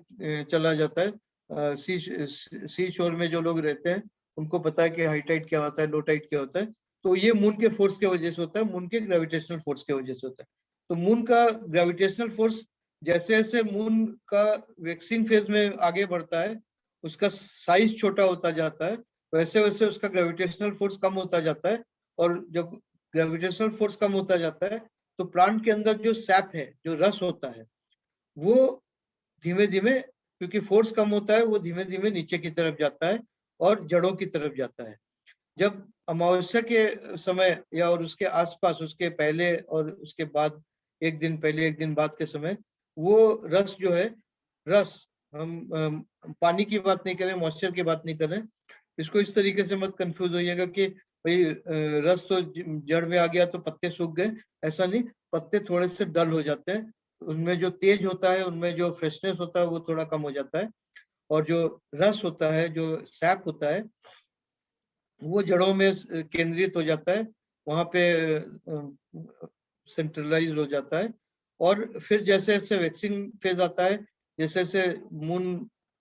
चला जाता है। सी शोर में जो लोग रहते हैं उनको पता है कि हाई टाइड क्या होता है, लो टाइड क्या होता है। तो ये मून के फोर्स के वजह से होता है, मून के ग्रेविटेशनल फोर्स के वजह से होता है। तो मून का ग्रेविटेशनल फोर्स जैसे जैसे मून का वैक्सीन फेज में आगे बढ़ता है, उसका साइज छोटा होता जाता है, वैसे वैसे उसका ग्रेविटेशनल फोर्स कम होता जाता है। और जब ग्रेविटेशनल फोर्स कम होता जाता है तो प्लांट के अंदर जो सैप है, जो रस होता है, वो धीमे धीमे, क्योंकि फोर्स कम होता है, वो धीमे धीमे नीचे की तरफ जाता है और जड़ों की तरफ जाता है। जब अमावस्या के समय या और उसके आसपास, उसके पहले और उसके बाद, एक दिन पहले एक दिन बाद के समय, वो रस जो है, रस, हम पानी की बात नहीं करें, मॉइस्चर की बात नहीं करें, इसको इस तरीके से मत कंफ्यूज होइएगा कि भाई रस तो जड़ में आ गया तो पत्ते सूख गए, ऐसा नहीं। पत्ते थोड़े से डल हो जाते हैं, उनमें जो तेज होता है, उनमें जो फ्रेशनेस होता है वो थोड़ा कम हो जाता है, और जो रस होता है, जो सैप होता है, वो जड़ों में केंद्रित हो जाता है, वहां पे सेंट्रलाइज हो जाता है। और फिर जैसे जैसे वैक्सिंग फेज आता है, जैसे जैसे मून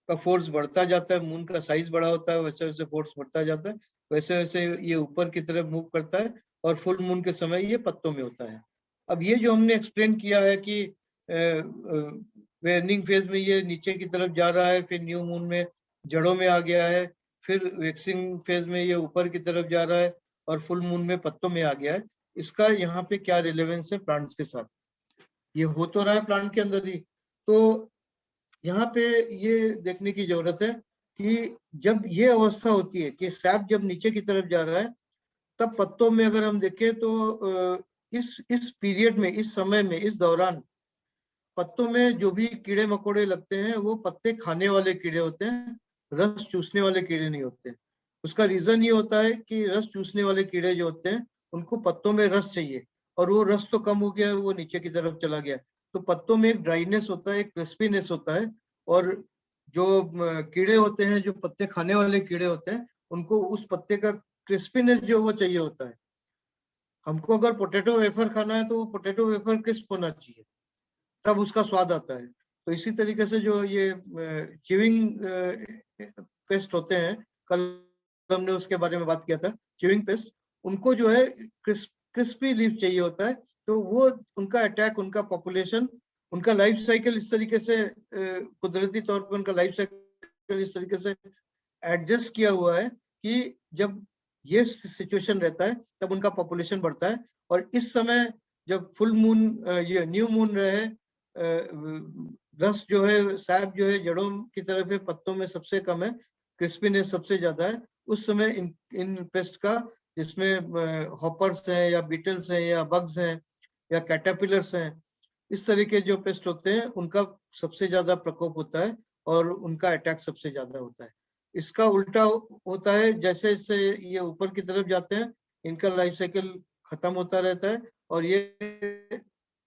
का फोर्स बढ़ता जाता है, मून का साइज बड़ा होता है, वैसे वैसे फोर्स बढ़ता जाता है, वैसे वैसे ये ऊपर की तरफ मूव करता है, और फुल मून के समय ये पत्तों में होता है। अब ये जो हमने एक्सप्लेन किया है कि वेनिंग फेज में ये नीचे की तरफ जा रहा है, फिर न्यू मून में जड़ों में आ गया है, फिर वैक्सिंग फेज में ये ऊपर की तरफ जा रहा है, और फुल मून में पत्तों में आ गया है। इसका यहाँ पे क्या रिलेवेंस है प्लांट्स के साथ, ये हो तो रहा है प्लांट के अंदर ही। तो यहाँ पे ये देखने की जरूरत है कि जब ये अवस्था होती है कि सैप जब नीचे की तरफ जा रहा है, तब पत्तों में अगर हम देखें तो इस पीरियड में, इस समय में, इस दौरान पत्तों में जो भी कीड़े मकोड़े लगते हैं वो पत्ते खाने वाले कीड़े होते हैं, रस चूसने वाले कीड़े नहीं होते। उसका रीजन ये होता है कि रस चूसने वाले कीड़े जो होते हैं उनको पत्तों में रस चाहिए, और वो रस तो कम हो गया है, वो नीचे की तरफ चला गया। तो पत्तों में एक ड्राइनेस होता है, एक क्रिस्पीनेस होता है, और जो कीड़े होते हैं, जो पत्ते खाने वाले कीड़े होते हैं, उनको उस पत्ते का क्रिस्पीनेस जो वो चाहिए होता है। हमको अगर पोटैटो वेफर खाना है तो वो पोटैटो वेफर क्रिस्प होना चाहिए, तब उसका स्वाद आता है। तो इसी तरीके से जो ये चिविंग पेस्ट होते हैं, कल हमने उसके बारे में बात किया था, चिविंग पेस्ट, उनको जो है क्रिस्पी लीफ चाहिए होता है। तो वो उनका अटैक, उनका पॉपुलेशन, उनका लाइफ साइकिल इस तरीके से कुदरती तौर पर उनका लाइफ साइकिल इस तरीके से एडजस्ट किया हुआ है कि जब ये सिचुएशन रहता है तब उनका पॉपुलेशन बढ़ता है। और इस समय जब फुल मून, ये न्यू मून रहे, रस जो है, सैप जो है जड़ों की तरफ है, पत्तों में सबसे कम है, क्रिस्पीनेस सबसे ज्यादा है, उस समय इन पेस्ट का, जिसमें हॉपर्स हैं या बीटल्स हैं या बग्स हैं या कैटरपिलर्स हैं, इस तरह के जो पेस्ट होते हैं उनका सबसे ज्यादा प्रकोप होता है और उनका अटैक सबसे ज्यादा होता है। इसका उल्टा होता है, जैसे जैसे ये ऊपर की तरफ जाते हैं इनका लाइफ साइकिल खत्म होता रहता है और ये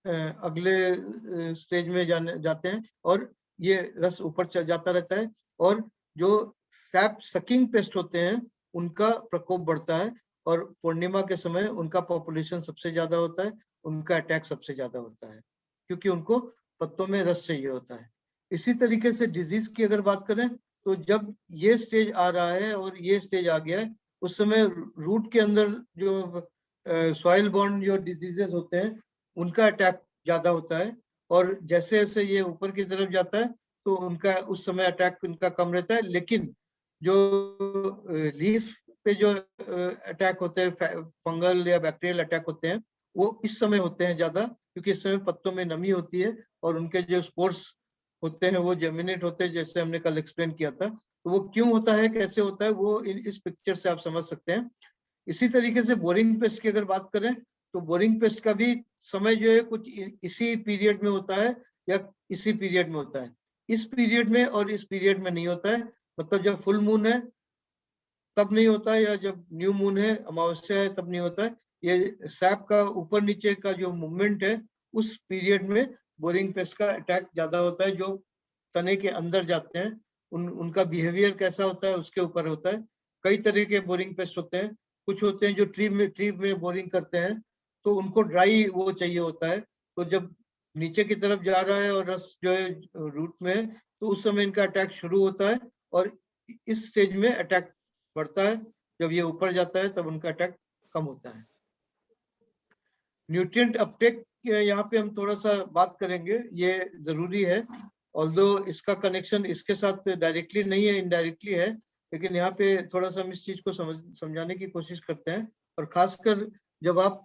अगले स्टेज में जाते हैं और ये रस ऊपर जाता रहता है। और जो सैप सकिंग पेस्ट होते हैं उनका प्रकोप बढ़ता है और पूर्णिमा के समय उनका पॉपुलेशन सबसे ज्यादा होता है, उनका अटैक सबसे ज्यादा होता है, क्योंकि उनको पत्तों में रस चाहिए होता है। इसी तरीके से डिजीज की अगर बात करें तो जब ये स्टेज आ रहा है और ये स्टेज आ गया है, उस समय रूट के अंदर जो सॉइल बॉर्न जो डिजीजेस होते हैं उनका अटैक ज्यादा होता है। और जैसे जैसे ये ऊपर की तरफ जाता है तो उनका उस समय अटैक उनका कम रहता है। लेकिन जो लीफ पे जो अटैक होते हैं, फंगल या बैक्टीरियल अटैक होते हैं, वो इस समय होते हैं ज्यादा, क्योंकि इस समय पत्तों में नमी होती है और उनके जो स्पोर्स होते हैं वो जेमिनेट होते हैं, जैसे हमने कल एक्सप्लेन किया था। तो वो क्यों होता है, कैसे होता है, वो इस पिक्चर से आप समझ सकते हैं। इसी तरीके से बोरिंग पेस्ट की अगर बात करें तो बोरिंग पेस्ट का भी समय जो है कुछ इसी पीरियड में होता है या इसी पीरियड में होता है। इस पीरियड में और इस पीरियड में नहीं होता है, मतलब जब फुल मून है तब नहीं होता है, या जब न्यू मून है, अमावस्या है, तब नहीं होता है। ये सैप का ऊपर नीचे का जो मूवमेंट है उस पीरियड में बोरिंग पेस्ट का अटैक ज्यादा होता है। जो तने के अंदर जाते हैं उनका बिहेवियर कैसा होता है उसके ऊपर होता है। कई तरह के बोरिंग पेस्ट होते हैं, कुछ होते हैं जो ट्री में बोरिंग करते हैं, तो उनको ड्राई वो चाहिए होता है। तो जब नीचे की तरफ जा रहा है और रस जो है रूट में है, तो उस समय इनका अटैक शुरू होता है और इस स्टेज में अटैक बढ़ता है। जब ये ऊपर जाता है तब उनका अटैक कम होता है। न्यूट्रिएंट अपटेक यहाँ पे हम थोड़ा सा बात करेंगे, ये जरूरी है, ऑल्दो इसका कनेक्शन इसके साथ डायरेक्टली नहीं है, इनडायरेक्टली है, लेकिन यहाँ पे थोड़ा सा हम इस चीज को समझाने की कोशिश करते हैं। और खासकर जब आप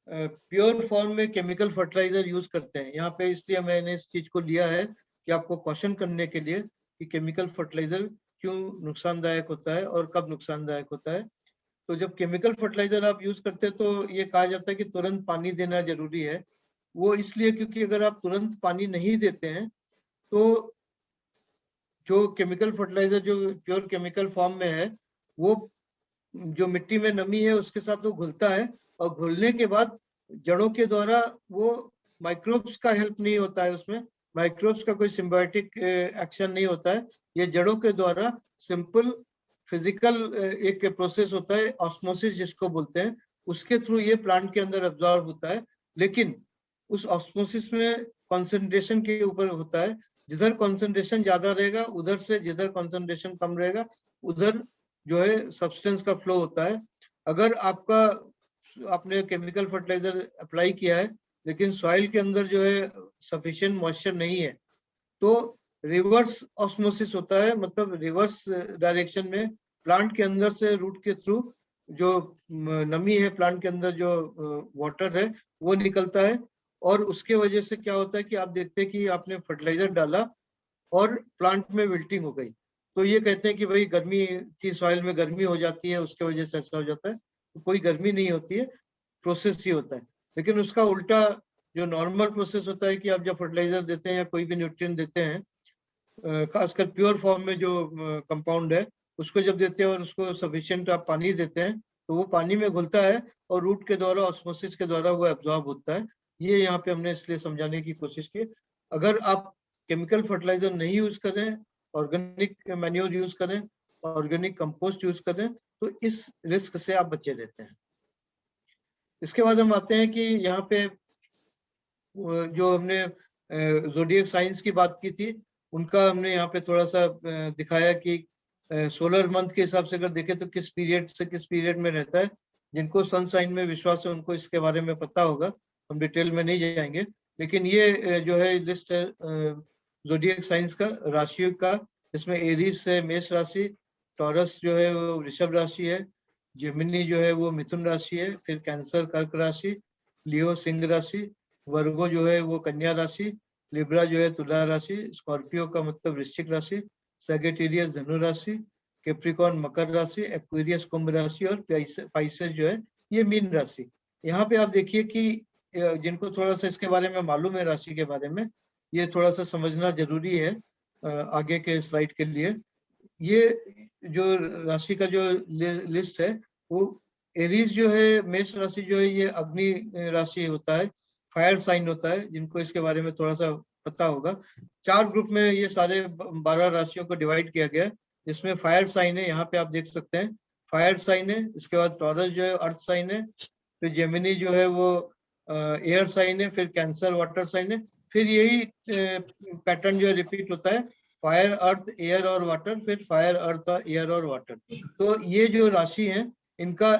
प्योर फॉर्म में केमिकल फर्टिलाइजर यूज करते हैं, यहाँ पे इसलिए मैंने इस चीज को लिया है कि आपको क्वेश्चन करने के लिए कि केमिकल फर्टिलाइजर क्यों नुकसानदायक होता है और कब नुकसानदायक होता है। तो जब केमिकल फर्टिलाइजर आप यूज करते हैं तो ये कहा जाता है कि तुरंत पानी देना जरूरी है। वो इसलिए क्योंकि अगर आप तुरंत पानी नहीं देते हैं तो जो केमिकल फर्टिलाइजर जो प्योर केमिकल फॉर्म में है, वो जो मिट्टी में नमी है उसके साथ वो घुलता है, और घुलने के बाद जड़ों के द्वारा वो, माइक्रोब्स का हेल्प नहीं होता है उसमें, माइक्रोब्स का कोई सिम्बायोटिक एक्शन नहीं होता है। ये जड़ों के द्वारा सिंपल फिजिकल एक प्रोसेस होता है, ऑस्मोसिस जिसको बोलते हैं, उसके थ्रू ये प्लांट के अंदर एब्जॉर्ब होता है। लेकिन उस ऑस्मोसिस में कंसंट्रेशन के ऊपर होता है, जिधर कंसंट्रेशन ज्यादा रहेगा उधर से, जिधर कंसंट्रेशन कम रहेगा उधर जो है सब्सटेंस का फ्लो होता है। अगर आपने केमिकल फर्टिलाइजर अप्लाई किया है लेकिन सॉइल के अंदर जो है सफिशिएंट मॉइस्चर नहीं है, तो रिवर्स ऑस्मोसिस होता है, मतलब रिवर्स डायरेक्शन में प्लांट के अंदर से रूट के थ्रू जो नमी है प्लांट के अंदर, जो वाटर है वो निकलता है। और उसके वजह से क्या होता है कि आप देखते हैं कि आपने फर्टिलाइजर डाला और प्लांट में विल्टिंग हो गई। तो ये कहते हैं कि भाई गर्मी थी, सॉइल में गर्मी हो जाती है, उसके वजह से ऐसा हो जाता है। तो कोई गर्मी नहीं होती है, प्रोसेस ही होता है। लेकिन उसका उल्टा जो नॉर्मल प्रोसेस होता है कि आप जब फर्टिलाइजर देते हैं या कोई भी न्यूट्रिएंट देते हैं, खासकर प्योर फॉर्म में जो कंपाउंड है, उसको जब देते हैं और उसको सफिशिएंट आप पानी देते हैं, तो वो पानी में घुलता है और रूट के द्वारा, ऑस्मोसिस के द्वारा वो एब्जॉर्ब होता है। ये यहाँ पे हमने इसलिए समझाने की कोशिश की। अगर आप केमिकल फर्टिलाइजर नहीं यूज करें, ऑर्गेनिक मैन्योर यूज करें, ऑर्गेनिक कंपोस्ट यूज करें, तो इस रिस्क से आप बचे रहते हैं। इसके बाद हम आते हैं कि यहाँ पे जो हमने ज़ोडिएक साइंस की बात की थी, उनका हमने यहाँ पे थोड़ा सा दिखाया कि सोलर मंथ के हिसाब से अगर देखें तो किस पीरियड से किस पीरियड में रहता है। जिनको सन साइन में विश्वास है उनको इसके बारे में पता होगा, हम डिटेल में नहीं जाएंगे। लेकिन ये जो है लिस्ट है ज़ोडिएक साइंस का, राशियों का, इसमें एरीज है मेष राशि, टॉरस जो है वो वृषभ राशि है, जेमिनी जो है वो मिथुन राशि है, फिर कैंसर कर्क राशि, लियो सिंह राशि, वर्गो जो है वो कन्या राशि, लिब्रा जो है तुला राशि, स्कॉर्पियो का मतलब वृश्चिक राशि, सैगिटेरियस धनु राशि, कैप्रिकॉर्न मकर राशि, एक्वेरियस कुंभ राशि और पाइसेस जो है ये मीन राशि। यहाँ पे आप देखिए कि जिनको थोड़ा सा इसके बारे में मालूम है, राशि के बारे में, ये थोड़ा सा समझना जरूरी है आगे के स्लाइड के लिए। ये जो राशि का जो लिस्ट है, वो एरीज जो है मेष राशि जो है ये अग्नि राशि होता है, फायर साइन होता है, जिनको इसके बारे में थोड़ा सा पता होगा। 4 ग्रुप में ये सारे 12 राशियों को डिवाइड किया गया है, जिसमें फायर साइन है, यहाँ पे आप देख सकते हैं फायर साइन है। इसके बाद टॉरस जो है अर्थ साइन है, फिर जेमिनी जो है वो एयर साइन है, फिर कैंसर वाटर साइन है, फिर यही पैटर्न जो है रिपीट होता है, फायर अर्थ एयर और वाटर, फिर फायर अर्थ एयर और वाटर। तो ये जो राशि है इनका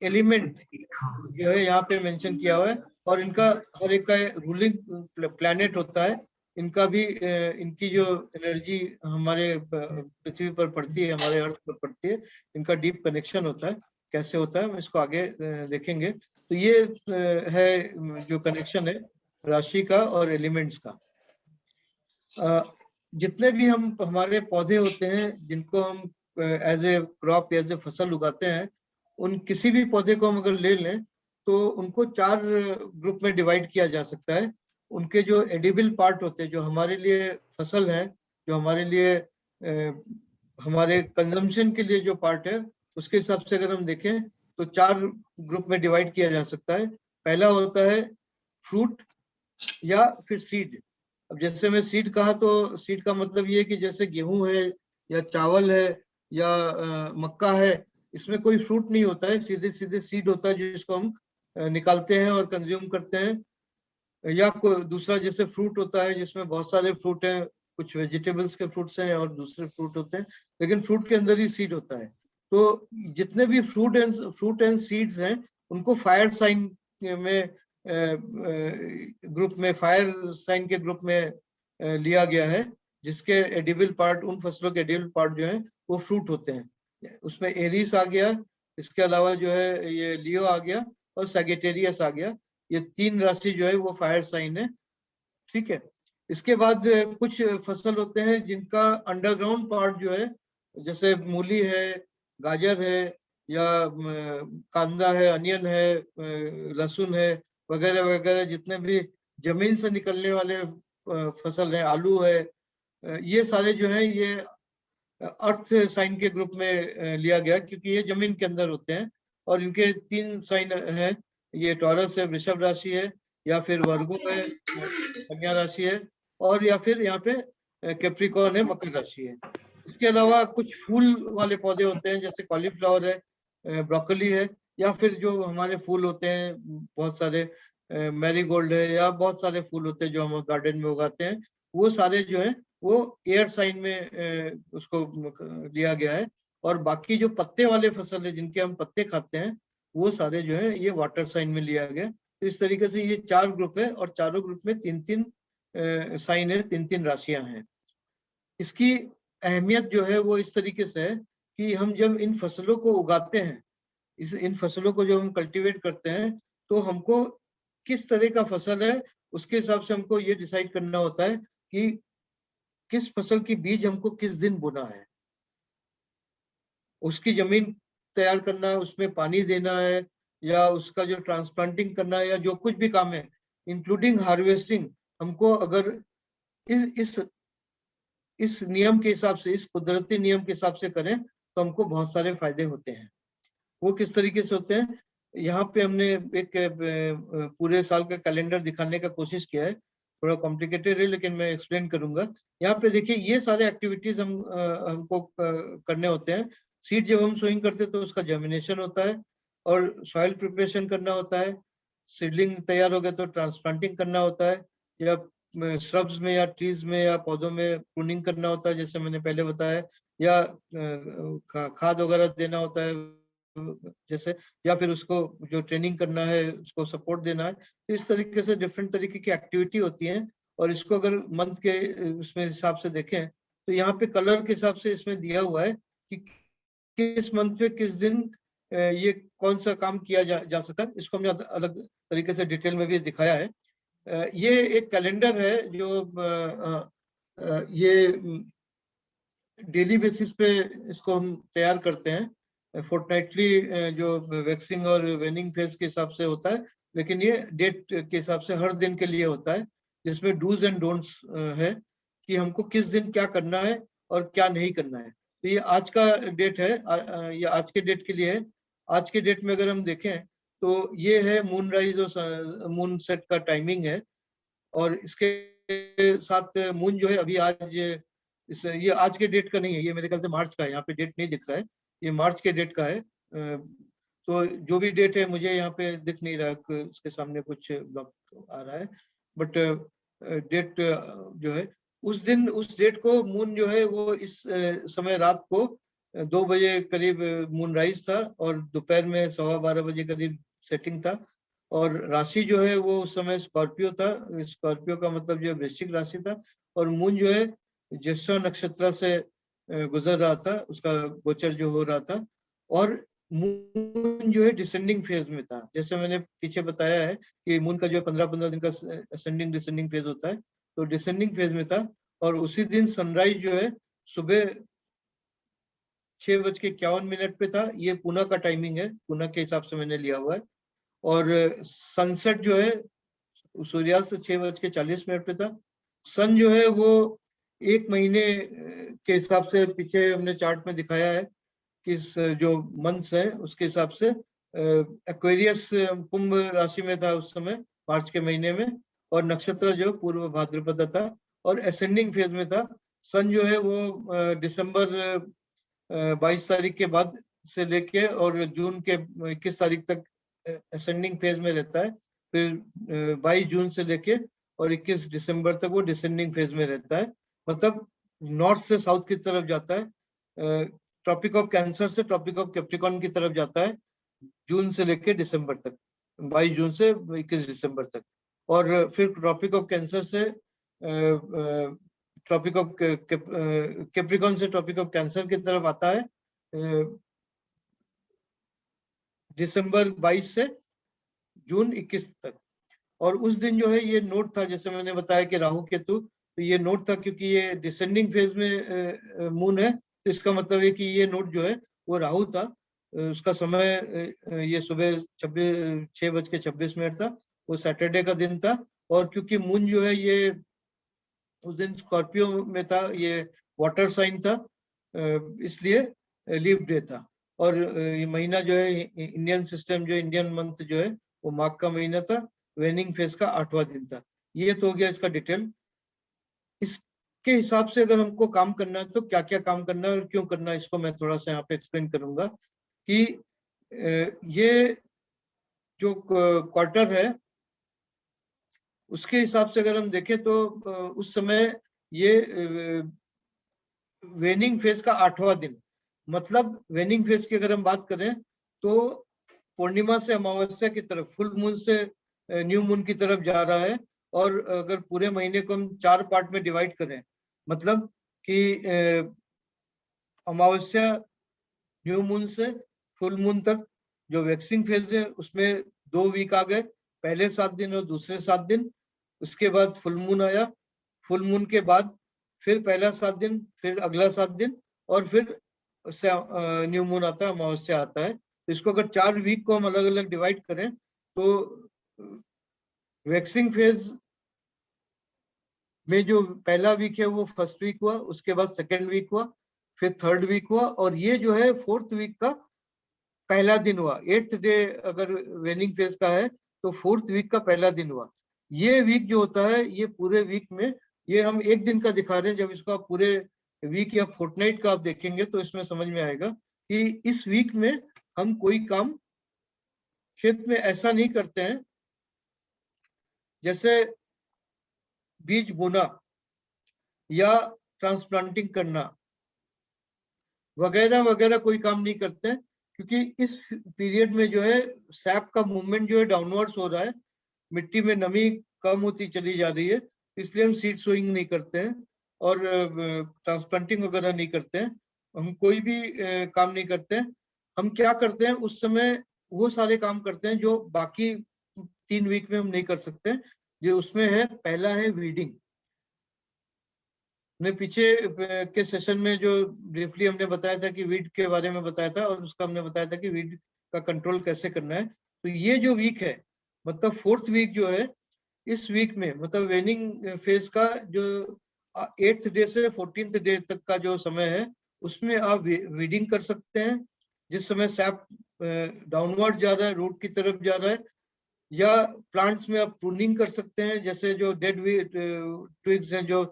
एलिमेंट जो है यहाँ पे मेंशन किया हुआ है, और इनका हर एक का रूलिंग प्लैनेट होता है। इनका भी इनकी जो एनर्जी हमारे पृथ्वी पर पड़ती है, हमारे अर्थ पर पड़ती है, इनका डीप कनेक्शन होता है। कैसे होता है हम इसको आगे देखेंगे। तो ये है जो कनेक्शन है राशि का और एलिमेंट्स का। जितने भी हम हमारे पौधे होते हैं जिनको हम as a crop as a फसल उगाते हैं, उन किसी भी पौधे को हम अगर ले लें तो उनको 4 ग्रुप में डिवाइड किया जा सकता है। उनके जो एडिबल पार्ट होते हैं, जो हमारे लिए फसल है, जो हमारे लिए हमारे कंजम्पशन के लिए जो पार्ट है, उसके हिसाब से अगर हम देखें तो 4 ग्रुप में डिवाइड किया जा सकता है। पहला होता है फ्रूट या फिर सीड। अब जैसे मैं सीड कहा तो सीड का मतलब ये है कि जैसे गेहूं है या चावल है या मक्का है, इसमें कोई फ्रूट नहीं होता है, सीधे सीधे सीड होता है जिसको हम निकालते हैं और कंज्यूम करते हैं। या कोई दूसरा जैसे फ्रूट होता है जिसमें बहुत सारे फ्रूट हैं, कुछ वेजिटेबल्स के फ्रूट्स हैं और दूसरे फ्रूट होते हैं, लेकिन फ्रूट के अंदर ही सीड होता है। तो जितने भी फ्रूट एंड सीड्स हैं उनको फायर साइन में ग्रुप में, फायर साइन के ग्रुप में लिया गया है, जिसके एडिबल पार्ट, उन फसलों के एडिबल पार्ट जो है वो फ्रूट होते हैं। उसमें एरीस आ गया, इसके अलावा जो है ये लियो आ गया और सैगिटेरियस आ गया। ये 3 राशि जो है वो फायर साइन है, ठीक है। इसके बाद कुछ फसल होते हैं जिनका अंडरग्राउंड पार्ट जो है, जैसे मूली है, गाजर है, या कांदा है, अनियन है, लहसुन है, वगैरह वगैरह, जितने भी जमीन से निकलने वाले फसल है, आलू है, ये सारे जो है ये अर्थ साइन के ग्रुप में लिया गया, क्योंकि ये जमीन के अंदर होते हैं। और इनके 3 साइन है, ये टॉरस है वृषभ राशि है, या फिर वर्गो है कन्या राशि है, और या फिर यहाँ पे कैप्रिकॉर्न है मकर राशि है। इसके अलावा कुछ फूल वाले पौधे होते हैं, जैसे कॉलीफ्लावर है, ब्रोकली है, या फिर जो हमारे फूल होते हैं बहुत सारे, मैरीगोल्ड है, या बहुत सारे फूल होते हैं जो हम गार्डन में उगाते हैं, वो सारे जो है वो एयर साइन में उसको लिया गया है। और बाकी जो पत्ते वाले फसल है जिनके हम पत्ते खाते हैं, वो सारे जो है ये वाटर साइन में लिया गया। तो इस तरीके से ये 4 ग्रुप है, और चारों ग्रुप में 3-3 साइन है, 3-3 राशियां हैं। इसकी अहमियत जो है वो इस तरीके से है कि हम जब इन फसलों को उगाते हैं, इन फसलों को जो हम कल्टीवेट करते हैं, तो हमको किस तरह का फसल है उसके हिसाब से हमको ये डिसाइड करना होता है कि किस फसल की बीज हमको किस दिन बोना है। उसकी जमीन तैयार करना है, उसमें पानी देना है, या उसका जो ट्रांसप्लांटिंग करना है, या जो कुछ भी काम है इंक्लूडिंग हार्वेस्टिंग, हमको अगर इस इस नियम के हिसाब से, इस कुदरती नियम के हिसाब से करें तो हमको बहुत सारे फायदे होते हैं। वो किस तरीके से होते हैं, यहाँ पे हमने एक पूरे साल का कैलेंडर दिखाने का कोशिश किया है, थोड़ा कॉम्प्लिकेटेड है लेकिन मैं एक्सप्लेन करूंगा। यहाँ पे देखिए ये सारे एक्टिविटीज हमको करने होते हैं। सीड जब हम सोइंग करते हैं तो उसका जर्मिनेशन होता है, और सॉइल प्रिपरेशन करना होता है, सीडलिंग तैयार हो गया तो ट्रांसप्लांटिंग करना होता है, या श्रब्स में या ट्रीज में या पौधों में प्रूनिंग करना होता है जैसे मैंने पहले बताया, या खाद वगैरह देना होता है जैसे, या फिर उसको जो ट्रेनिंग करना है उसको सपोर्ट देना है। तो इस तरीके से डिफरेंट तरीके की एक्टिविटी होती है। और इसको अगर मंथ के उसमें हिसाब से देखें तो यहाँ पे कलर के हिसाब से इसमें दिया हुआ है कि किस मंथ में किस दिन ये कौन सा काम किया जा सकता है। इसको हमने अलग तरीके से डिटेल में भी दिखाया है। ये एक कैलेंडर है जो ये डेली बेसिस पे इसको हम तैयार करते हैं। फोर्टनाइटली जो वैक्सिंग और वेनिंग फेज के हिसाब से होता है, लेकिन ये डेट के हिसाब से हर दिन के लिए होता है, जिसमें डूज एंड डोंट्स है कि हमको किस दिन क्या करना है और क्या नहीं करना है। तो ये आज का डेट है, ये आज के डेट के लिए है। आज के डेट में अगर हम देखें तो ये है मून राइज और मून सेट का टाइमिंग है, और इसके साथ मून जो है अभी आज ये आज के डेट का नहीं है, ये मेरे ख्याल से मार्च का है, यहाँ पे डेट नहीं दिख रहा है, ये मार्च के डेट का है। तो जो भी डेट है मुझे यहाँ पे दिख नहीं रहा है, उसके सामने कुछ ब्लॉक आ रहा है, बट डेट जो है उस दिन, उस डेट को मून जो है वो इस समय रात को 2 बजे करीब मून राइज था, और दोपहर में 12:15 बजे करीब सेटिंग था। और राशि जो है वो उस समय स्कॉर्पियो था, स्कॉर्पियो का मतलब जो वृश्चिक राशि था, और मून जो है ज्येष्ठा नक्षत्र से गुजर रहा था, उसका गोचर जो हो रहा था। और मून जो है डिसेंडिंग फेज में था, जैसे मैंने पीछे बताया है कि मून का जो 15-15 दिन का असेंडिंग डिसेंडिंग फेज होता है, तो डिसेंडिंग फेज में था। और उसी दिन सनराइज जो है सुबह 6:51 पे था, ये पूना का टाइमिंग है, पूना के हिसाब से मैंने लिया हुआ है। और सनसेट जो है सूर्यास्त 6:40 पे था। सन जो है वो 1 महीने के हिसाब से पीछे हमने चार्ट में दिखाया है कि जो मंथ्स है उसके हिसाब से एक्वेरियस कुंभ राशि में था उस समय मार्च के महीने में, और नक्षत्र जो पूर्व भाद्रपद था, और असेंडिंग फेज में था। सन जो है वो दिसंबर 22 तारीख के बाद से लेके और जून के 21 तारीख तक असेंडिंग फेज में रहता है, फिर 22 जून से लेके और 21 दिसंबर तक वो डिसेंडिंग फेज में रहता है, मतलब नॉर्थ से साउथ की तरफ जाता है, ट्रॉपिक ऑफ कैंसर से ट्रॉपिक ऑफ कैप्रिकॉर्न की तरफ जाता है जून से लेके दिसंबर तक, 22 जून से 21 दिसंबर तक। और फिर ट्रॉपिक ऑफ कैंसर से ट्रॉपिक ऑफ कैप्रिकॉर्न से ट्रॉपिक ऑफ कैंसर की तरफ आता है दिसंबर 22 से जून 21 तक। और उस दिन जो है ये नोट था, जैसे मैंने बताया कि राहु केतु, तो ये नोट था क्योंकि ये डिसेंडिंग फेज में मून है, तो इसका मतलब है कि ये नोट जो है वो राहु था। उसका समय ये सुबह 6:26 था, वो सैटरडे का दिन था। और क्योंकि मून जो है ये उस दिन स्कॉर्पियो में था, ये वाटर साइन था, इसलिए लीप डे था। और ये महीना जो है इंडियन सिस्टम जो इंडियन मंथ जो है वो माघ का महीना था, वेनिंग फेज का 8वां दिन था। ये तो हो गया इसका डिटेल। इसके हिसाब से अगर हमको काम करना है तो क्या क्या काम करना है और क्यों करना है, इसको मैं थोड़ा सा यहाँ पे एक्सप्लेन करूंगा कि ये जो क्वार्टर है उसके हिसाब से अगर हम देखें तो उस समय ये वेनिंग फेज का 8वां दिन, मतलब वेनिंग फेज की अगर हम बात करें तो पूर्णिमा से अमावस्या की तरफ, फुल मून से न्यू मून की तरफ जा रहा है। और अगर पूरे महीने को हम 4 पार्ट में डिवाइड करें, मतलब कि अमावस्या न्यू मून से फुल मून तक जो वैक्सिंग फेज है उसमें 2 वीक आ गए, पहले 7 दिन और दूसरे 7 दिन। उसके बाद फुल मून आया, फुल मून के बाद फिर पहला 7 दिन, फिर अगला 7 दिन, और फिर से न्यू मून आता है, अमावस्या आता है। तो इसको अगर 4 वीक को हम अलग अलग डिवाइड करें तो वैक्सिंग फेज में जो पहला वीक है वो फर्स्ट वीक हुआ, उसके बाद सेकेंड वीक हुआ, फिर थर्ड वीक हुआ, और ये जो है फोर्थ वीक का पहला दिन हुआ। 8th डे अगर वेनिंग फेज का है तो फोर्थ वीक का पहला दिन हुआ। ये वीक जो होता है, ये पूरे वीक में, ये हम एक दिन का दिखा रहे हैं। जब इसको आप पूरे वीक या फोर्टनाइट का आप देखेंगे तो इसमें समझ में आएगा कि इस वीक में हम कोई काम खेत में ऐसा नहीं करते हैं, जैसे बीज बोना या ट्रांसप्लांटिंग करना वगैरह वगैरह कोई काम नहीं करते हैं, क्योंकि इस पीरियड में जो है सैप का मूवमेंट जो है डाउनवर्ड्स हो रहा है, मिट्टी में नमी कम होती चली जा रही है, इसलिए हम सीड सोइंग नहीं करते हैं और ट्रांसप्लांटिंग वगैरह नहीं करते हैं। हम कोई भी काम नहीं करते हैं। हम क्या करते हैं उस समय, वो सारे काम करते हैं जो बाकी 3 वीक में हम नहीं कर सकते। जो उसमें है, पहला है वीडिंग। ने पीछे के सेशन में जो ब्रीफली हमने बताया था कि वीड के बारे में बताया था, और उसका हमने बताया था कि वीड का कंट्रोल कैसे करना है। तो ये जो वीक है, मतलब फोर्थ वीक जो है, इस वीक में मतलब वेनिंग फेज का जो 8th डे से 14th डे तक का जो समय है, उसमें आप वीडिंग कर सकते हैं, जिस समय सैप डाउनवर्ड जा रहा है, रूट की तरफ जा रहा है। या प्लांट्स में आप प्रूनिंग कर सकते हैं, जैसे जो डेड ट्विग्स हैं, जो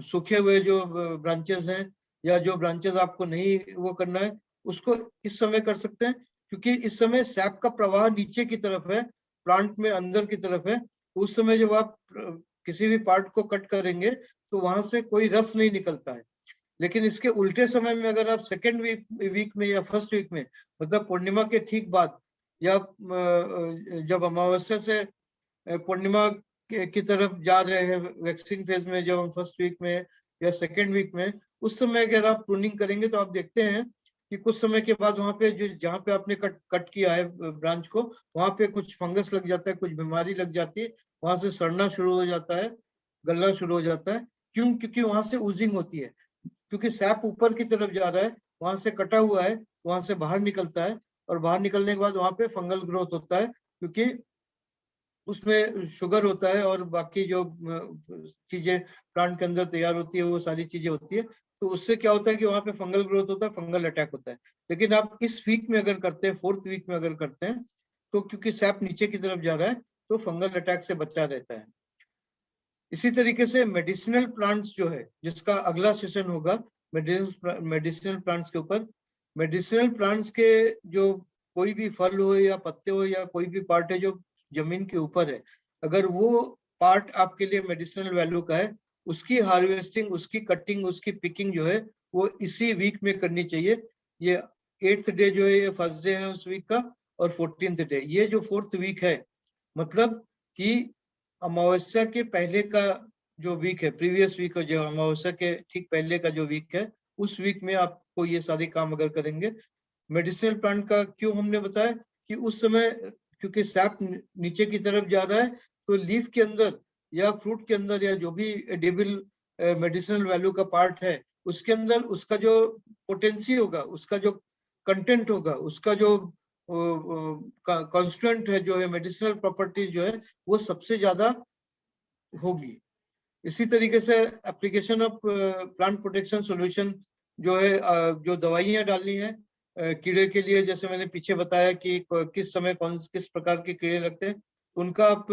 सूखे हुए जो ब्रांचेस हैं, या जो ब्रांचेस आपको नहीं वो करना है, उसको इस समय कर सकते हैं, क्योंकि इस समय सैप का प्रवाह नीचे की तरफ है, प्लांट में अंदर की तरफ है। उस समय जब आप किसी भी पार्ट को कट करेंगे तो वहां से कोई रस नहीं निकलता है। लेकिन इसके उल्टे समय में अगर आप सेकेंड वीक में या फर्स्ट वीक में, मतलब पूर्णिमा के ठीक बाद, या जब अमावस्या से पूर्णिमा की तरफ जा रहे हैं वैक्सिंग फेज में, जब हम फर्स्ट वीक में या सेकेंड वीक में, उस समय अगर आप प्रूनिंग करेंगे तो आप देखते हैं कि कुछ समय के बाद वहां पे जो जहाँ पे आपने कट किया है ब्रांच को, वहां पे कुछ फंगस लग जाता है, कुछ बीमारी लग जाती है, वहां से सड़ना शुरू हो जाता है, गलना शुरू हो जाता है। क्यों? क्योंकि वहां से ऊजिंग होती है, क्योंकि सैप ऊपर की तरफ जा रहा है, वहां से कटा हुआ है, वहां से बाहर निकलता है, और बाहर निकलने के बाद वहां पे फंगल ग्रोथ होता है, क्योंकि उसमें शुगर होता है और बाकी जो चीजें प्लांट के अंदर तैयार होती है, वो सारी चीजें होती है। तो उससे क्या होता है कि वहां पे फंगल ग्रोथ होता है, फंगल अटैक होता है। लेकिन आप इस वीक में अगर करते हैं, फोर्थ वीक में अगर करते हैं, तो क्योंकि सैप नीचे की तरफ जा रहा है, तो फंगल अटैक से बचा रहता है। इसी तरीके से मेडिसिनल प्लांट्स जो है, जिसका अगला सेशन होगा मेडिसिनल प्लांट्स के ऊपर, मेडिसिनल प्लांट्स के जो कोई भी फल हो या पत्ते हो या कोई भी पार्ट है जो जमीन के ऊपर है, अगर वो पार्ट आपके लिए मेडिसिनल वैल्यू का है, उसकी हार्वेस्टिंग, उसकी कटिंग, उसकी पिकिंग जो है वो इसी वीक में करनी चाहिए। ये 8th डे जो है, ये फर्स्ट डे है उस वीक का, और 14th डे, ये जो फोर्थ वीक है, मतलब कि अमावस्या के पहले का जो वीक है, प्रीवियस वीक है, जो अमावस्या के ठीक पहले का जो वीक है, उस वीक में आपको ये सारे काम अगर करेंगे। मेडिसिनल प्लांट का क्यों हमने बताया कि उस समय क्योंकि सैप नीचे की तरफ जा रहा है, तो लीफ के अंदर या फ्रूट के अंदर या जो भी एडिबल मेडिसिनल वैल्यू का पार्ट है, उसके अंदर उसका जो पोटेंसी होगा, उसका जो कंटेंट होगा, उसका जो कॉन्स्टेंट है, जो है मेडिसिनल प्रॉपर्टीज जो है, वो सबसे ज्यादा होगी। इसी तरीके से application of plant protection solution जो है, जो दवाइयां डालनी है कीड़े के लिए, जैसे मैंने पीछे बताया कि किस समय किस प्रकार के कीड़े लगते हैं, उनका आप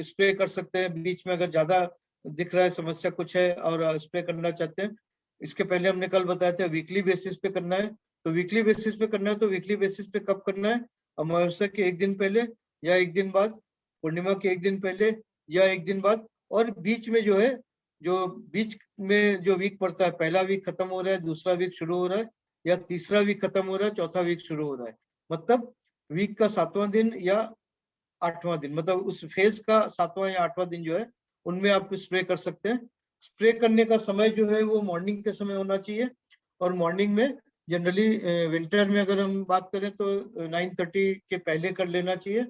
स्प्रे कर सकते हैं बीच में, अगर ज्यादा दिख रहा है, समस्या कुछ है और स्प्रे करना चाहते हैं। इसके पहले हमने कल बताया था वीकली बेसिस पे करना है, तो वीकली बेसिस पे करना है, तो वीकली बेसिस पे कब करना है? अमावस्या के एक दिन पहले, या एक दिन बाद, पूर्णिमा के एक दिन पहले, या एक दिन बाद, और बीच में जो है, जो बीच में जो वीक पड़ता है, पहला वीक खत्म हो रहा है, दूसरा वीक शुरू हो रहा है, या तीसरा वीक खत्म हो रहा है, चौथा वीक शुरू हो रहा है, मतलब वीक का 7वां दिन या 8वां दिन, मतलब उस फेज का 7वां या 8वां दिन जो है, उनमें आप स्प्रे कर सकते हैं। स्प्रे करने का समय जो है वो मॉर्निंग के समय होना चाहिए, और मॉर्निंग में जनरली विंटर में अगर हम बात करें तो 9:30 के पहले कर लेना चाहिए,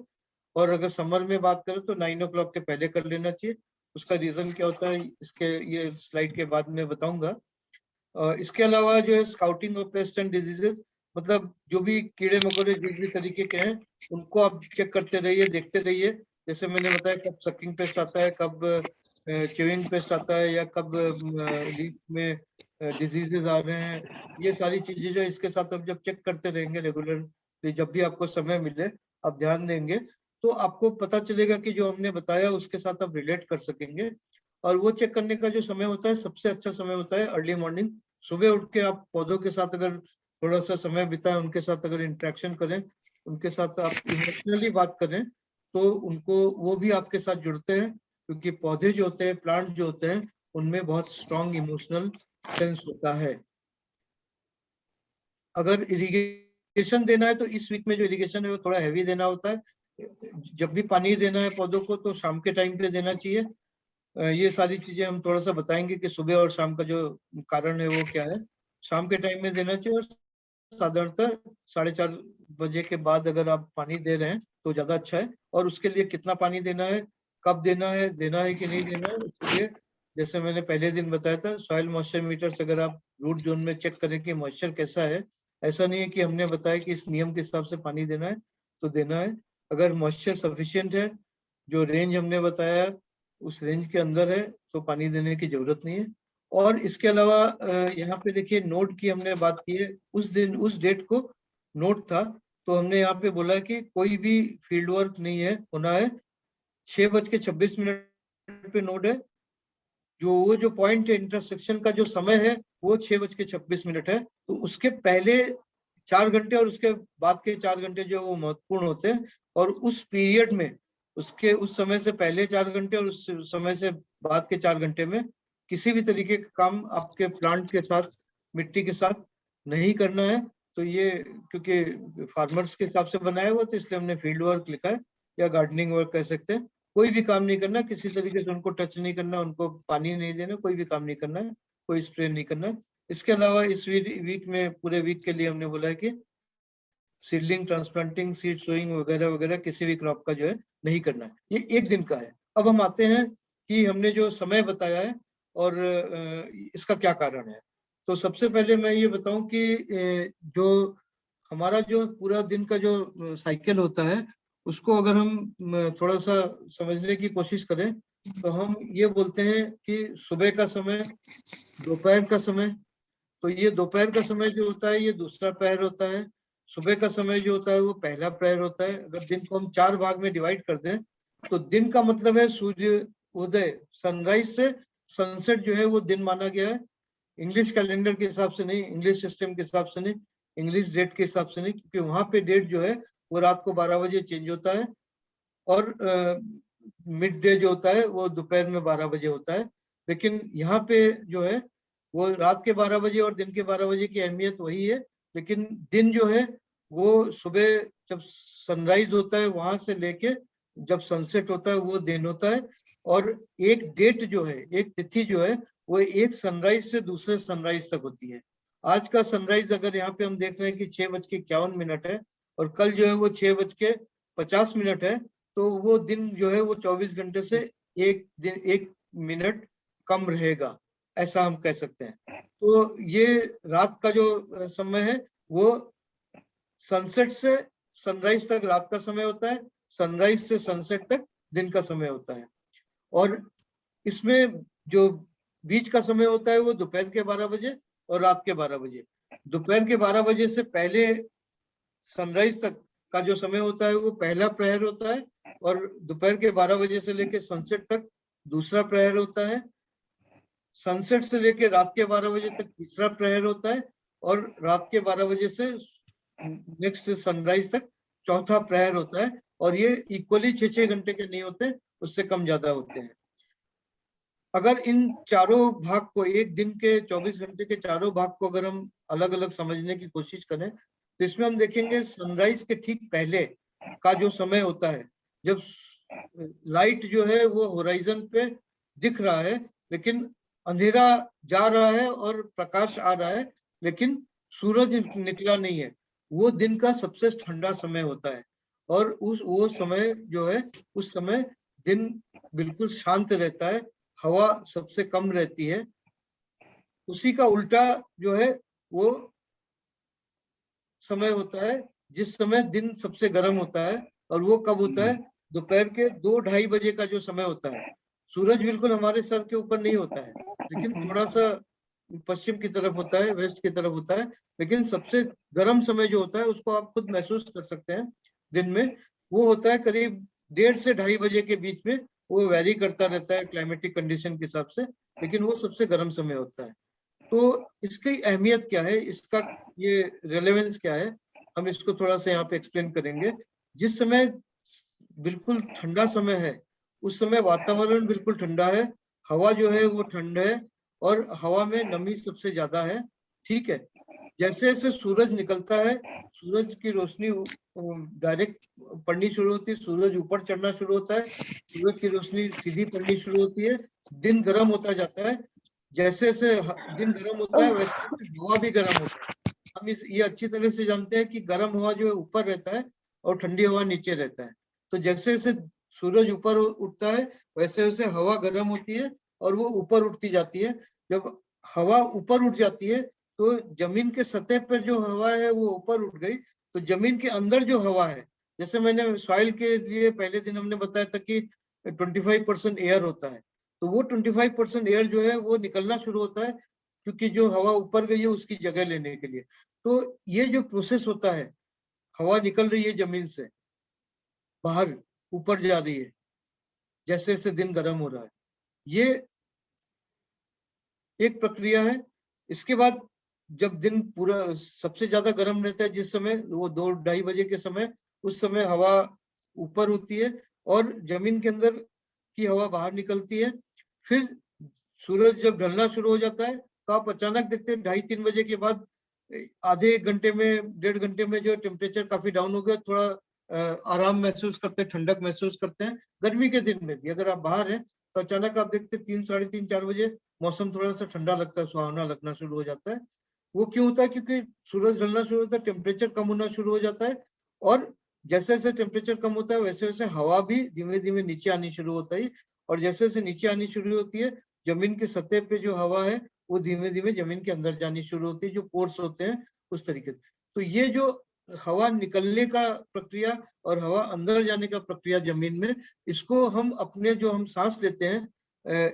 और अगर समर में बात करें तो 9 o'clock के पहले कर लेना चाहिए। उसका रीजन क्या होता है, इसके ये स्लाइड के बाद में बताऊंगा। इसके अलावा जो है scouting of paste and diseases, मतलब जो भी कीड़े मकोड़े जिस भी तरीके के हैं उनको आप चेक करते रहिए, देखते रहिए। जैसे मैंने बताया कब सकिंग पेस्ट आता है, कब च्यूइंग पेस्ट आता है, या कब लीफ में डिजीजेस आ रहे हैं। ये सारी चीजें जो इसके साथ आप जब चेक करते रहेंगे रेगुलर, जब भी आपको समय मिले आप ध्यान देंगे, तो आपको पता चलेगा कि जो हमने बताया उसके साथ आप रिलेट कर सकेंगे। और वो चेक करने का जो समय होता है, सबसे अच्छा समय होता है अर्ली मॉर्निंग। सुबह उठ के आप पौधों के साथ अगर थोड़ा सा समय बिताएं, उनके साथ अगर इंटरेक्शन करें, उनके साथ आप इमोशनली बात करें, तो उनको वो भी आपके साथ जुड़ते हैं, क्योंकि पौधे जो होते हैं, प्लांट जो होते हैं, उनमें बहुत स्ट्रॉन्ग इमोशनल सेंस होता है। अगर इरिगेशन देना है तो इस वीक में जो इरिगेशन है वो थोड़ा हैवी देना होता है। जब भी पानी देना है पौधों को तो शाम के टाइम पे देना चाहिए। ये सारी चीजें हम थोड़ा सा बताएंगे कि सुबह और शाम का जो कारण है वो क्या है। शाम के टाइम में देना चाहिए, और साधारणतः 4:30 बजे के बाद अगर आप पानी दे रहे हैं तो ज्यादा अच्छा है। और उसके लिए कितना पानी देना है, कब देना है कि नहीं देना है, उसके लिए जैसे मैंने पहले दिन बताया था, सॉइल मॉइस्चर मीटर से अगर आप रूट जोन में चेक करें कि मॉइस्चर कैसा है। ऐसा नहीं है कि हमने बताया कि इस नियम के हिसाब से पानी देना है तो देना है। अगर मॉइस्चर सफिशिएंट है, जो रेंज हमने बताया उस रेंज के अंदर है, तो पानी देने की जरूरत नहीं है। और इसके अलावा यहाँ पे देखिए नोट की हमने बात की है, उस दिन उस डेट को नोट था, तो हमने यहाँ पे बोला है कि कोई भी फील्ड वर्क नहीं है होना है। 6:26 पे नोट है, जो पॉइंट है इंटरसेक्शन का जो समय है वो 6:26 है। तो उसके पहले 4 घंटे और उसके बाद के 4 घंटे जो वो महत्वपूर्ण होते हैं। और उस पीरियड में उसके उस समय से पहले 4 घंटे और उस समय से बाद के 4 घंटे में किसी भी तरीके का काम आपके प्लांट के साथ, मिट्टी के साथ नहीं करना है। तो ये क्योंकि फार्मर्स के हिसाब से बनाया हुआ तो इसलिए हमने फील्ड वर्क लिखा है, या गार्डनिंग वर्क कह सकते हैं। कोई भी काम नहीं करना, किसी तरीके से उनको टच नहीं करना, उनको पानी नहीं देना, कोई भी काम नहीं करना है, कोई स्प्रे नहीं करना है। इसके अलावा इस वीक में, पूरे वीक के लिए हमने बोला है कि सीडलिंग ट्रांसप्लांटिंग, सीड सोइंग वगैरह वगैरह किसी भी क्रॉप का जो है नहीं करना है। ये एक दिन का है। अब हम आते हैं कि हमने जो समय बताया है और इसका क्या कारण है। तो सबसे पहले मैं ये बताऊं कि जो हमारा जो पूरा दिन का जो साइकिल होता है, उसको अगर हम थोड़ा सा समझने की कोशिश करें, तो हम ये बोलते हैं कि सुबह का समय, दोपहर का समय, तो ये दोपहर का समय जो होता है ये दूसरा पहर होता है। सुबह का समय जो होता है वो पहला पहर होता है। अगर दिन को हम 4 भाग में डिवाइड कर दें, तो दिन का मतलब है सूर्य उदय, सनराइज से सनसेट जो है वो दिन माना गया है। इंग्लिश कैलेंडर के हिसाब से नहीं, इंग्लिश सिस्टम के हिसाब से नहीं, इंग्लिश डेट के हिसाब से नहीं, क्योंकि वहां पे डेट जो है वो रात को 12 बजे चेंज होता है। और मिड डे जो होता है वो दोपहर में 12 बजे होता है। लेकिन यहाँ पे जो है वो रात के 12 बजे और दिन के 12 बजे की अहमियत वही है। लेकिन दिन जो है वो सुबह जब सनराइज होता है वहां से लेके जब सनसेट होता है वो दिन होता है। और एक डेट जो है, एक तिथि जो है, वो एक सनराइज से दूसरे सनराइज तक होती है। आज का सनराइज अगर यहाँ पे हम देख रहे हैं कि 6:51 है, और कल जो है वो 6:50 है, तो वो दिन जो है वो 24 घंटे से एक दिन 1 मिनट कम रहेगा, ऐसा हम कह सकते हैं। तो ये रात का जो समय है वो सनसेट से सनराइज तक रात का समय होता है, सनराइज से सनसेट तक दिन का समय होता है। और इसमें जो बीच का समय होता है वो दोपहर के 12 बजे और रात के 12 बजे। दोपहर के 12 बजे से पहले सनराइज तक का जो समय होता है वो पहला प्रहर होता है, और दोपहर के 12 बजे से लेकर सनसेट तक दूसरा प्रहर होता है। सनसेट से लेकर रात के 12 बजे तक तीसरा प्रहर होता है, और रात के 12 बजे से नेक्स्ट सनराइज तक चौथा प्रहर होता है। और ये इक्वली 6-6 घंटे के नहीं होते, उससे कम ज्यादा होते हैं। अगर इन चारों भाग को, एक दिन के 24 घंटे के चारों भाग को अगर हम अलग अलग समझने की कोशिश करें, तो इसमें हम देखेंगे सनराइज के ठीक पहले का जो समय होता है, जब लाइट जो है वो होराइजन पे दिख रहा है, लेकिन अंधेरा जा रहा है और प्रकाश आ रहा है, लेकिन सूरज निकला नहीं है, वो दिन का सबसे ठंडा समय होता है। और वो समय जो है, उस समय दिन बिल्कुल शांत रहता है, हवा सबसे कम रहती है, उसी का उल्टा जो है वो समय होता है जिस समय दिन सबसे गर्म होता है, और वो कब होता है? दोपहर के 2-2:30 बजे का जो समय होता है। सूरज बिल्कुल हमारे सर के ऊपर नहीं होता है, लेकिन थोड़ा सा पश्चिम की तरफ होता है, वेस्ट की तरफ होता है, लेकिन सबसे गर्म समय जो होता है उसको आप खुद महसूस कर सकते हैं दिन में, वो होता है करीब 1:30 से 2:30 बजे के बीच में। वो वैरी करता रहता है क्लाइमेटिक कंडीशन के हिसाब से, लेकिन वो सबसे गर्म समय होता है। तो इसकी अहमियत क्या है, इसका ये रेलेवेंस क्या है, हम इसको थोड़ा सा यहाँ पे एक्सप्लेन करेंगे। जिस समय बिल्कुल ठंडा समय है, उस समय वातावरण बिल्कुल ठंडा है, हवा जो है वो ठंड है, और हवा में नमी सबसे ज्यादा है। ठीक है। जैसे जैसे सूरज निकलता है, सूरज की रोशनी डायरेक्ट पड़नी शुरू होती है, सूरज ऊपर चढ़ना शुरू होता है, सूरज की रोशनी सीधी पड़नी शुरू होती है, दिन गर्म होता जाता है। जैसे जैसे दिन गर्म होता है वैसे वैसे हवा भी गर्म होता है। हम ये अच्छी तरह से जानते हैं कि गर्म हवा जो है ऊपर रहता है और ठंडी हवा नीचे रहता है। तो जैसे जैसे सूरज ऊपर उठता है वैसे वैसे हवा गर्म होती है और वो ऊपर उठती जाती है। जब हवा ऊपर उठ जाती है तो जमीन के सतह पर जो हवा है वो ऊपर उठ गई, तो जमीन के अंदर जो हवा है, जैसे मैंने सॉइल के लिए पहले दिन हमने बताया था कि 25% एयर होता है, तो वो 25% एयर जो है वो निकलना शुरू होता है, क्योंकि जो हवा ऊपर गई है उसकी जगह लेने के लिए। तो ये जो प्रोसेस होता है, हवा निकल रही है जमीन से बाहर, ऊपर जा रही है जैसे जैसे दिन गर्म हो रहा है, ये एक प्रक्रिया है। इसके बाद जब दिन पूरा सबसे ज्यादा गर्म रहता है, जिस समय वो 2-2:30 बजे के समय, उस समय हवा ऊपर होती है और जमीन के अंदर की हवा बाहर निकलती है। फिर सूरज जब ढलना शुरू हो जाता है तो आप अचानक देखते हैं 2:30-3 बजे के बाद आधे एक घंटे में, 1.5 घंटे में जो टेम्परेचर काफी डाउन हो गया, थोड़ा आराम महसूस करते हैं, ठंडक महसूस करते हैं। गर्मी के दिन में भी अगर आप बाहर हैं तो अचानक आप देखते हैं 3, 3:30, 4 बजे मौसम थोड़ा सा ठंडा लगता है, सुहावना लगना शुरू हो जाता है। वो क्यों होता है? क्योंकि सूरज ढलना शुरू होता है, टेम्परेचर कम होना शुरू हो जाता है, और जैसे जैसे टेम्परेचर कम होता है वैसे वैसे हवा भी धीमे धीमे नीचे आनी शुरू होता है, और जैसे जैसे नीचे आनी शुरू होती है, जमीन के सतह पे जो हवा है वो धीमे धीमे जमीन के अंदर जानी शुरू होती है, जो पोर्स होते हैं उस तरीके से। तो ये जो हवा निकलने का प्रक्रिया और हवा अंदर जाने का प्रक्रिया जमीन में, इसको हम अपने जो हम सांस लेते हैं,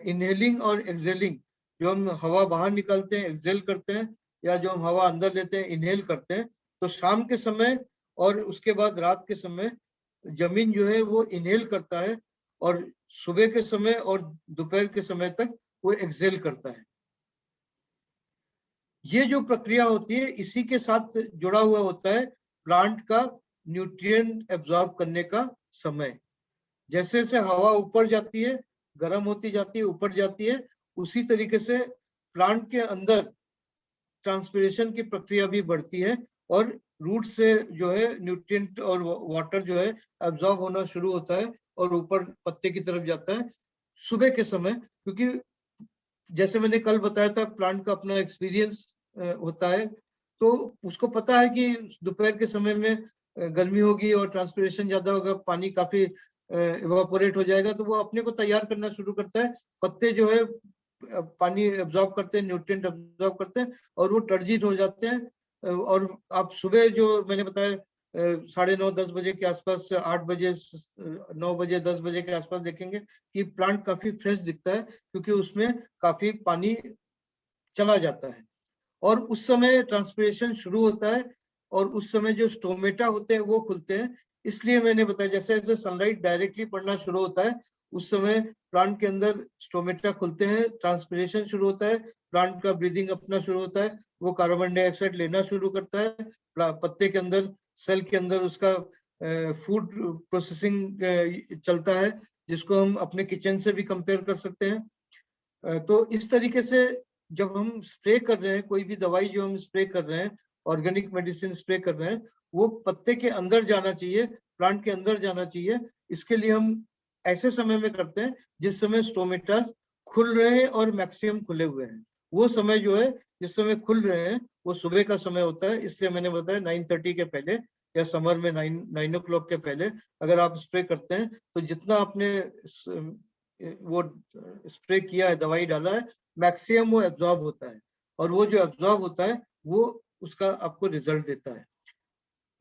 इनहेलिंग और एक्सहेलिंग, जो हम हवा बाहर निकालते हैं एक्सहेल करते हैं, या जो हम हवा अंदर लेते हैं इनहेल करते हैं, तो शाम के समय और उसके बाद रात के समय जमीन जो है वो इनहेल करता है, और सुबह के समय और दोपहर के समय तक वो एक्सहेल करता है। ये जो प्रक्रिया होती है इसी के साथ जुड़ा हुआ होता है प्लांट का न्यूट्रिएंट एब्जॉर्ब करने का समय। जैसे जैसे हवा ऊपर जाती है, गर्म होती जाती है, ऊपर जाती है, उसी तरीके से प्लांट के अंदर ट्रांसपिरेशन की प्रक्रिया भी बढ़ती है, और रूट से जो है न्यूट्रिएंट और वाटर जो है एब्जॉर्ब होना शुरू होता है और ऊपर पत्ते की तरफ जाता है सुबह के समय। क्योंकि जैसे मैंने कल बताया था, प्लांट का अपना एक्सपीरियंस होता है, तो उसको पता है कि दोपहर के समय में गर्मी होगी और ट्रांसपिरेशन ज्यादा होगा, पानी काफी इवापोरेट हो जाएगा, तो वो अपने को तैयार करना शुरू करता है। पत्ते जो है पानी एब्जॉर्ब करते हैं, न्यूट्रिएंट एब्जॉर्ब करते हैं, और वो टर्जिट हो जाते हैं। और आप सुबह जो मैंने बताया 9:30-10 बजे के आसपास, 8 बजे, 9 बजे, 10 बजे के आसपास देखेंगे कि प्लांट काफी फ्रेश दिखता है, क्योंकि उसमें काफी पानी चला जाता है, और उस समय ट्रांसपिरेशन शुरू होता है, और उस समय जो स्टोमेटा होते हैं वो खुलते हैं। इसलिए मैंने बताया जैसे जैसे सनलाइट डायरेक्टली पड़ना शुरू होता है उस समय प्लांट के अंदर स्टोमेटा खुलते हैं, ट्रांसपिरेशन शुरू होता है, प्लांट का ब्रीदिंग अपना शुरू होता है, वो कार्बन डाइऑक्साइड लेना शुरू करता है, पत्ते के अंदर, सेल के अंदर उसका फूड प्रोसेसिंग चलता है, जिसको हम अपने किचन से भी कंपेयर कर सकते हैं। तो इस तरीके से जब हम स्प्रे कर रहे हैं, कोई भी दवाई जो हम स्प्रे कर रहे हैं, ऑर्गेनिक मेडिसिन स्प्रे कर रहे हैं, वो पत्ते के अंदर जाना चाहिए, प्लांट के अंदर जाना चाहिए। इसके लिए हम ऐसे समय में करते हैं जिस समय स्टोमेटास खुल रहे हैं और मैक्सिमम खुले हुए हैं। वो समय जो है जिस समय खुल रहे हैं वो सुबह का समय होता है, इसलिए मैंने बताया 9:30 के पहले, या समर में 9 o'clock के पहले अगर आप स्प्रे करते हैं, तो जितना आपने वो स्प्रे किया है, दवाई डाला है, मैक्सिमम वो एब्जॉर्ब होता है। और वो जो एब्जॉर्ब होता है वो उसका आपको रिजल्ट देता है।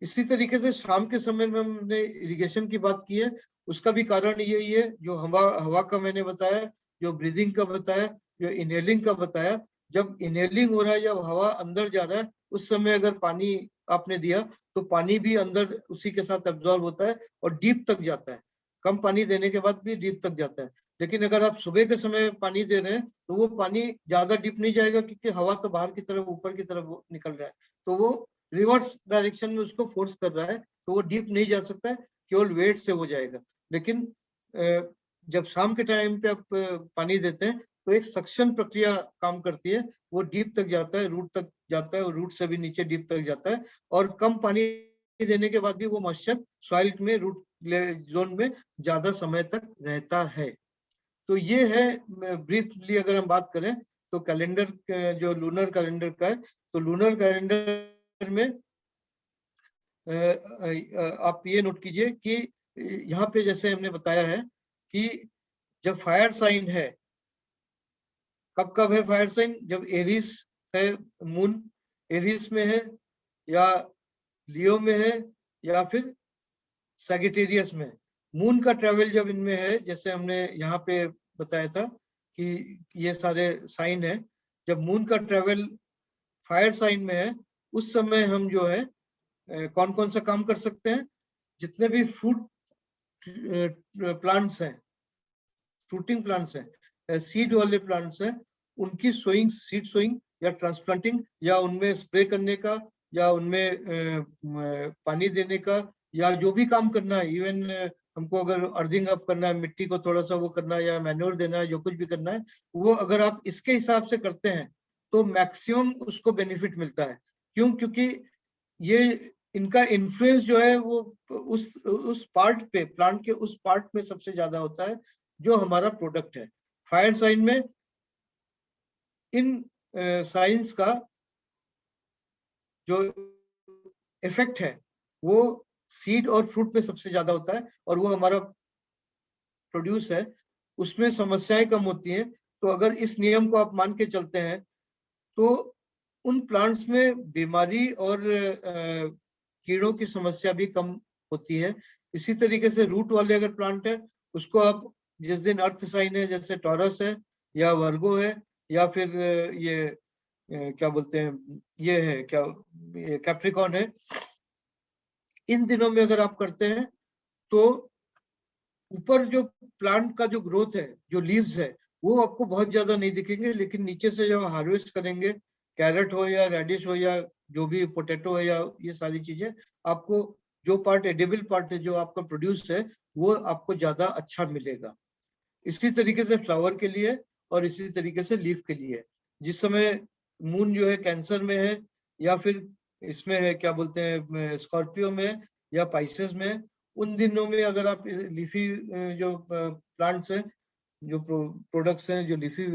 इसी तरीके से शाम के समय में हमने इरिगेशन की बात की है, उसका भी कारण यही है, जो हवा का मैंने बताया, जो ब्रीदिंग का बताया, जो इनहेलिंग का बताया। जब इनहेलिंग हो रहा है, जब हवा अंदर जा रहा है, उस समय अगर पानी आपने दिया तो पानी भी अंदर उसी के साथ एब्जॉर्ब होता है और डीप तक जाता है। कम पानी देने के बाद भी डीप तक जाता है। लेकिन अगर आप सुबह के समय पानी दे रहे हैं तो वो पानी ज्यादा डीप नहीं जाएगा, क्योंकि हवा तो बाहर की तरफ ऊपर की तरफ निकल रहा है, तो वो रिवर्स डायरेक्शन में उसको फोर्स कर रहा है, तो वो डीप नहीं जा सकता है, केवल वेट से हो जाएगा। लेकिन जब शाम के टाइम पे आप पानी देते हैं तो एक सक्शन प्रक्रिया काम करती है, वो डीप तक जाता है, रूट तक जाता है, और रूट से भी नीचे डीप तक जाता है, और कम पानी देने के बाद भी वो मॉइस्चर सॉइल में, रूट जोन में ज्यादा समय तक रहता है। तो ये है ब्रीफली अगर हम बात करें तो कैलेंडर, जो लूनर कैलेंडर का है, तो लूनर कैलेंडर में आप ये नोट कीजिए कि यहाँ पे जैसे हमने बताया है कि जब फायर साइन है, कब कब है फायर साइन, जब एरीज है, मून एरीज में है, या लियो में है, या फिर सैगिटेरियस में। मून का ट्रेवल जब इनमें है, जैसे हमने यहाँ पे बताया था कि ये सारे साइन है, जब मून का ट्रेवल फायर साइन में है, उस समय हम जो है कौन कौन सा काम कर सकते हैं, जितने भी फ्रूट प्लांट्स हैं, फ्रूटिंग प्लांट्स हैं, सीड वाले प्लांट्स हैं, उनकी सोइंग, सीड सोइंग या ट्रांसप्लांटिंग, या उनमें स्प्रे करने का, या उनमें पानी देने का, या जो भी काम करना है, इवन हमको अगर अर्थिंग अप करना है, मिट्टी को थोड़ा सा वो करना है, या मैन्योर देना है, जो कुछ भी करना है, वो अगर आप इसके हिसाब से करते हैं तो मैक्सिमम उसको बेनिफिट मिलता है। क्यों? क्योंकि ये इनका इन्फ्लुएंस जो है वो उस पार्ट पे, प्लांट के उस पार्ट में सबसे ज्यादा होता है जो हमारा प्रोडक्ट है। फायर साइन में इन साइंस का जो इफेक्ट है वो सीड और फ्रूट में सबसे ज्यादा होता है, और वो हमारा प्रोड्यूस है, उसमें समस्याएं कम होती हैं। तो अगर इस नियम को आप मान के चलते हैं तो उन प्लांट्स में बीमारी और कीड़ों की समस्या भी कम होती है। इसी तरीके से रूट वाले अगर प्लांट है, उसको आप जिस दिन अर्थ साइन है, जैसे टॉरस है या वर्गो है, या फिर ये क्या बोलते हैं, ये है क्या, ये कैप्रिकॉन है, इन दिनों में अगर आप करते हैं तो ऊपर जो प्लांट का जो ग्रोथ है, जो लीव्स है, वो आपको बहुत ज्यादा नहीं दिखेंगे, लेकिन नीचे से जब हार्वेस्ट करेंगे, कैरेट हो या रेडिश हो या जो भी पोटैटो है या ये सारी चीजें, आपको जो पार्ट एडिबल पार्ट है जो आपका प्रोड्यूस है, वो आपको ज्यादा अच्छा मिलेगा। इसी तरीके से फ्लावर के लिए और इसी तरीके से लीफ के लिए, जिस समय मून जो है कैंसर में है, या फिर इसमें है क्या बोलते हैं स्कॉर्पियो में या पाइसेस में, उन दिनों में अगर आप लीफी जो प्लांट्स हैं, जो प्रोडक्ट्स हैं, जो लीफी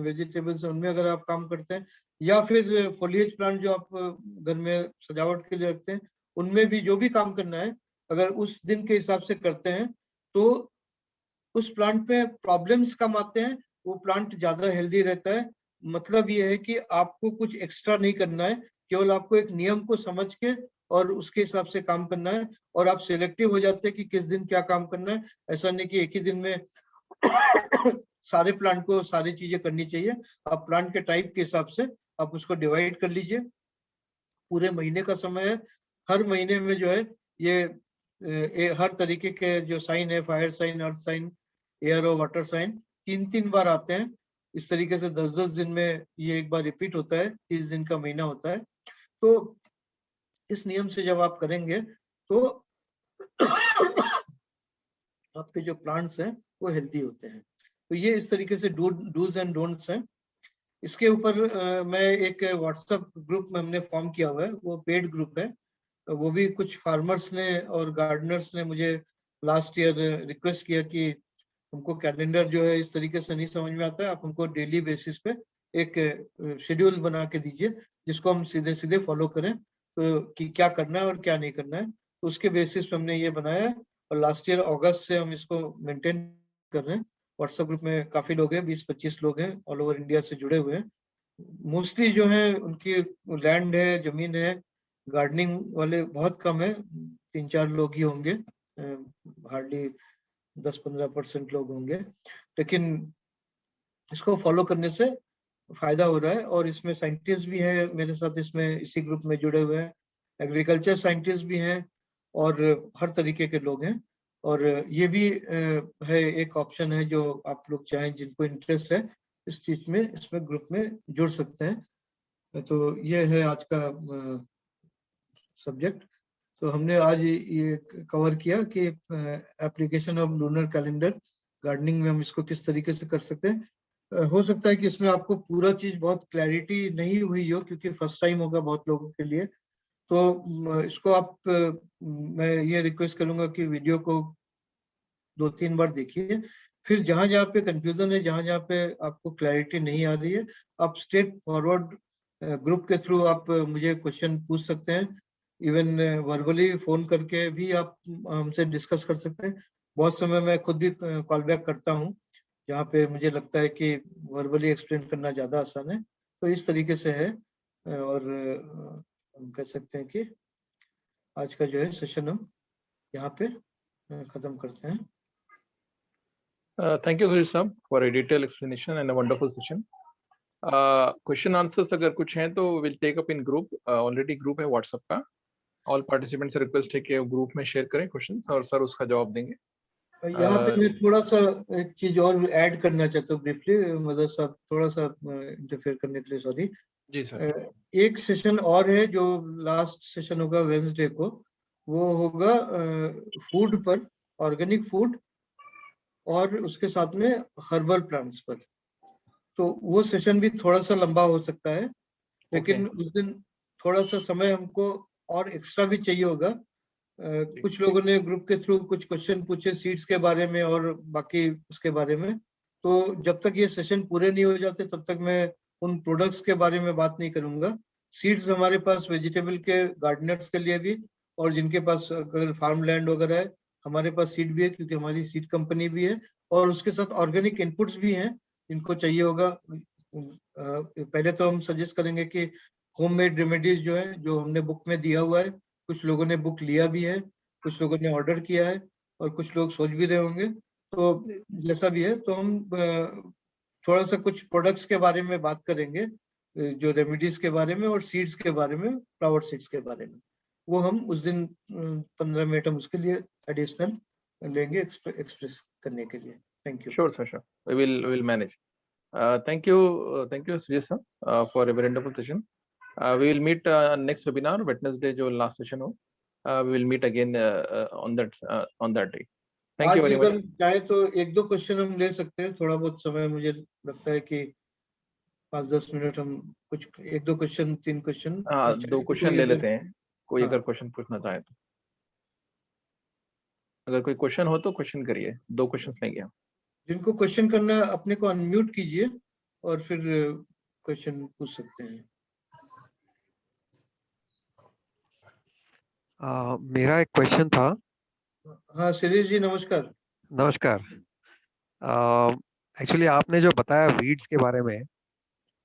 वेजिटेबल्स हैं, उनमें अगर आप काम करते हैं, या फिर फोलिएज प्लांट जो आप घर में सजावट के लिए रखते हैं, उनमें भी जो भी काम करना है, अगर उस दिन के हिसाब से करते हैं तो उस प्लांट में प्रॉब्लम्स कम आते हैं, वो प्लांट ज्यादा हेल्दी रहता है। मतलब ये है कि आपको कुछ एक्स्ट्रा नहीं करना है, केवल आपको एक नियम को समझ के और उसके हिसाब से काम करना है, और आप सिलेक्टिव हो जाते हैं कि किस दिन क्या काम करना है। ऐसा नहीं कि एक ही दिन में सारे प्लांट को सारी चीजें करनी चाहिए। आप प्लांट के टाइप के हिसाब से आप उसको डिवाइड कर लीजिए। पूरे महीने का समय है, हर महीने में जो है ये हर तरीके के जो साइन है, fire sign, earth sign, air और वाटर साइन, 3-3 बार आते हैं। इस तरीके से 10-10 दिन में ये एक बार रिपीट होता है, 30 दिन का महीना होता है। तो इस नियम से जब आप करेंगे तो आपके जो प्लांट्स हैं वो हेल्दी होते हैं। तो ये इस तरीके से डूज एंड डोंट्स हैं। इसके ऊपर मैं एक व्हाट्सएप ग्रुप में हमने फॉर्म किया हुआ है, वो पेड ग्रुप है। वो भी कुछ फार्मर्स ने और गार्डनर्स ने मुझे लास्ट ईयर रिक्वेस्ट किया कि हमको कैलेंडर जो है इस तरीके से नहीं समझ में आता है, आप हमको डेली बेसिस पे एक शेड्यूल बना के दीजिए जिसको हम सीधे सीधे फॉलो करें, तो कि क्या करना है और क्या नहीं करना है। तो उसके बेसिस पे हमने ये बनाया है, और लास्ट ईयर अगस्त से हम इसको मेंटेन कर रहे हैं। व्हाट्सएप ग्रुप में काफी लोग हैं, 20-25 लोग हैं, ऑल ओवर इंडिया से जुड़े हुए हैं। मोस्टली जो है उनकी लैंड है, जमीन है, गार्डनिंग वाले बहुत कम है, 3-4 लोग ही होंगे, हार्डली 10-15% लोग होंगे, लेकिन इसको फॉलो करने से फायदा हो रहा है। और इसमें साइंटिस्ट भी है मेरे साथ, इसमें इसी ग्रुप में जुड़े हुए हैं, एग्रीकल्चर साइंटिस्ट भी हैं और हर तरीके के लोग हैं। और ये भी है, एक ऑप्शन है जो आप लोग चाहें, जिनको इंटरेस्ट है इस चीज में, इसमें ग्रुप में जुड़ सकते हैं। तो ये है आज का सब्जेक्ट। तो हमने आज ये कवर किया कि application of lunar calendar gardening में हम इसको किस तरीके से कर सकते हैं। हो सकता है कि इसमें आपको पूरा चीज बहुत क्लैरिटी नहीं हुई हो, क्योंकि फर्स्ट टाइम होगा बहुत लोगों के लिए। तो इसको आप मैं ये रिक्वेस्ट करूंगा कि वीडियो को 2-3 बार देखिए, फिर जहां जहां पे कंफ्यूजन है, जहां जहां पे आपको क्लैरिटी नहीं आ रही है, आप स्ट्रेट फॉरवर्ड ग्रुप के थ्रू आप मुझे क्वेश्चन पूछ सकते हैं। इवन वर्बली फोन करके भी आप हमसे डिस्कस कर सकते हैं। बहुत समय मैं खुद भी कॉल बैक करता हूँ, जहाँ पे मुझे लगता है कि वर्बली एक्सप्लेन करना ज़्यादा आसान है। तो इस तरीके से है। और हम कह सकते हैं कि आज का जो है सेशन हम यहाँ पे खत्म करते हैं। Thank you Suresh साहब for a detailed explanation and a wonderful session. Question answers अगर कुछ हैं तो will take up in group, already group है व्हाट्सएप का। ऑल पार्टिसिपेंट्स से रिक्वेस्ट है कि ग्रुप में शेयर करें क्वेश्चंस और सर उसका जवाब देंगे। यहाँ पे मैं थोड़ा सा एक चीज और ऐड करना चाहता हूँ ब्रीफली, मतलब साहब थोड़ा सा इंटरफेयर करने के लिए सॉरी। जी सर। एक सेशन और है जो लास्ट सेशन होगा वेंसडे को, वो होगा फूड पर, ऑर्गेनिक फूड और उसके साथ में हर्बल प्लांट्स पर। तो वो सेशन भी थोड़ा सा लंबा हो सकता है, लेकिन उस दिन थोड़ा सा समय हमको और एक्स्ट्रा भी चाहिए होगा। कुछ लोगों ने ग्रुप के थ्रू कुछ क्वेश्चन पूछे सीड्स के बारे में और बाकी उसके बारे में। तो जब तक ये सेशन पूरे नहीं हो जाते तब तक मैं उन प्रोडक्ट्स के बारे में बात नहीं करूंगा। सीड्स हमारे पास वेजिटेबल के गार्डनर्स के लिए भी, और जिनके पास अगर फार्म लैंड वगैरह है, हमारे पास सीड भी है, क्योंकि हमारी सीड कंपनी भी है। और उसके साथ ऑर्गेनिक इनपुट्स भी हैं जिनको चाहिए होगा। पहले तो हम सजेस्ट करेंगे कि होममेड रेमेडीज जो है, जो हमने बुक में दिया हुआ है, कुछ लोगों ने बुक लिया भी है, कुछ लोगों ने ऑर्डर किया है, और कुछ लोग सोच भी रहे होंगे। तो जैसा भी है, तो हम थोड़ा सा कुछ प्रोडक्ट्स के बारे में बात करेंगे, जो रेमेडीज के बारे में और सीड्स के बारे में, फ्लावर सीड्स के बारे में। वो हम उस दिन 15 मिनट हम उसके लिए एडिशनल लेंगे एक्सप्रेस करने के लिए। Thank you. Sure sir, sure, we will manage. Thank you Suresh sir for a wonderful session. We will meet next webinar Wednesday जो लास्ट सेशन हो, we will meet again on that day. Thank you आज very अगर much. चाहे तो 1-2 question हम ले सकते हैं, थोड़ा बहुत समय मुझे लगता है कि 5-10 मिनट हम कुछ 1-2 क्वेश्चन, 3 क्वेश्चन हाँ, 2 चाहे तो क्वेश्चन कोई ले अगर, लेते हैं, कोई हाँ, अगर क्वेश्चन पूछना चाहे तो। अगर कोई क्वेश्चन हो तो क्वेश्चन करिए, 2 क्वेश्चन लेंगे हम। जिनको क्वेश्चन करना है अपने को अनम्यूट कीजिए और फिर क्वेश्चन पूछ सकते हैं। मेरा एक क्वेश्चन था। हाँ शिरीष जी, नमस्कार। नमस्कार। एक्चुअली आपने जो बताया वीड्स के बारे में,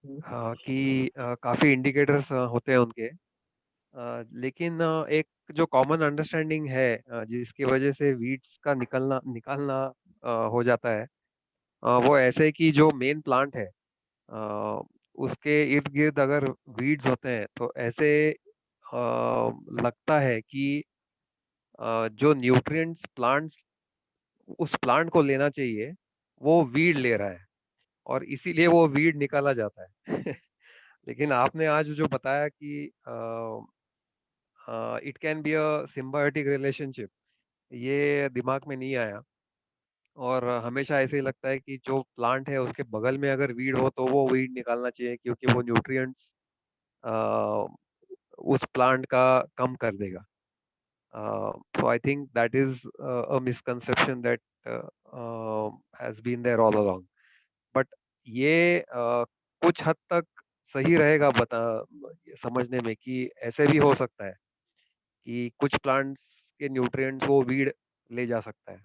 कि काफ़ी इंडिकेटर्स होते हैं उनके, लेकिन एक जो कॉमन अंडरस्टैंडिंग है जिसकी वजह से वीड्स का निकलना निकालना हो जाता है, वो ऐसे कि जो मेन प्लांट है उसके इर्द गिर्द अगर वीड्स होते हैं तो ऐसे लगता है कि जो न्यूट्रिएंट्स प्लांट्स उस प्लांट को लेना चाहिए वो वीड ले रहा है, और इसीलिए वो वीड निकाला जाता है। लेकिन आपने आज जो बताया कि it can be a symbiotic relationship, ये दिमाग में नहीं आया। और हमेशा ऐसे ही लगता है कि जो प्लांट है उसके बगल में अगर वीड हो तो वो वीड निकालना चाहिए, क्योंकि वो न्यूट्रिएंट्स उस प्लांट का कम कर देगा। So I think that is a misconception that has been there all along. But ये कुछ हद तक सही रहेगा समझने में कि ऐसे भी हो सकता है कि कुछ प्लांट्स के न्यूट्रिएंट्स वो वीड ले जा सकता है।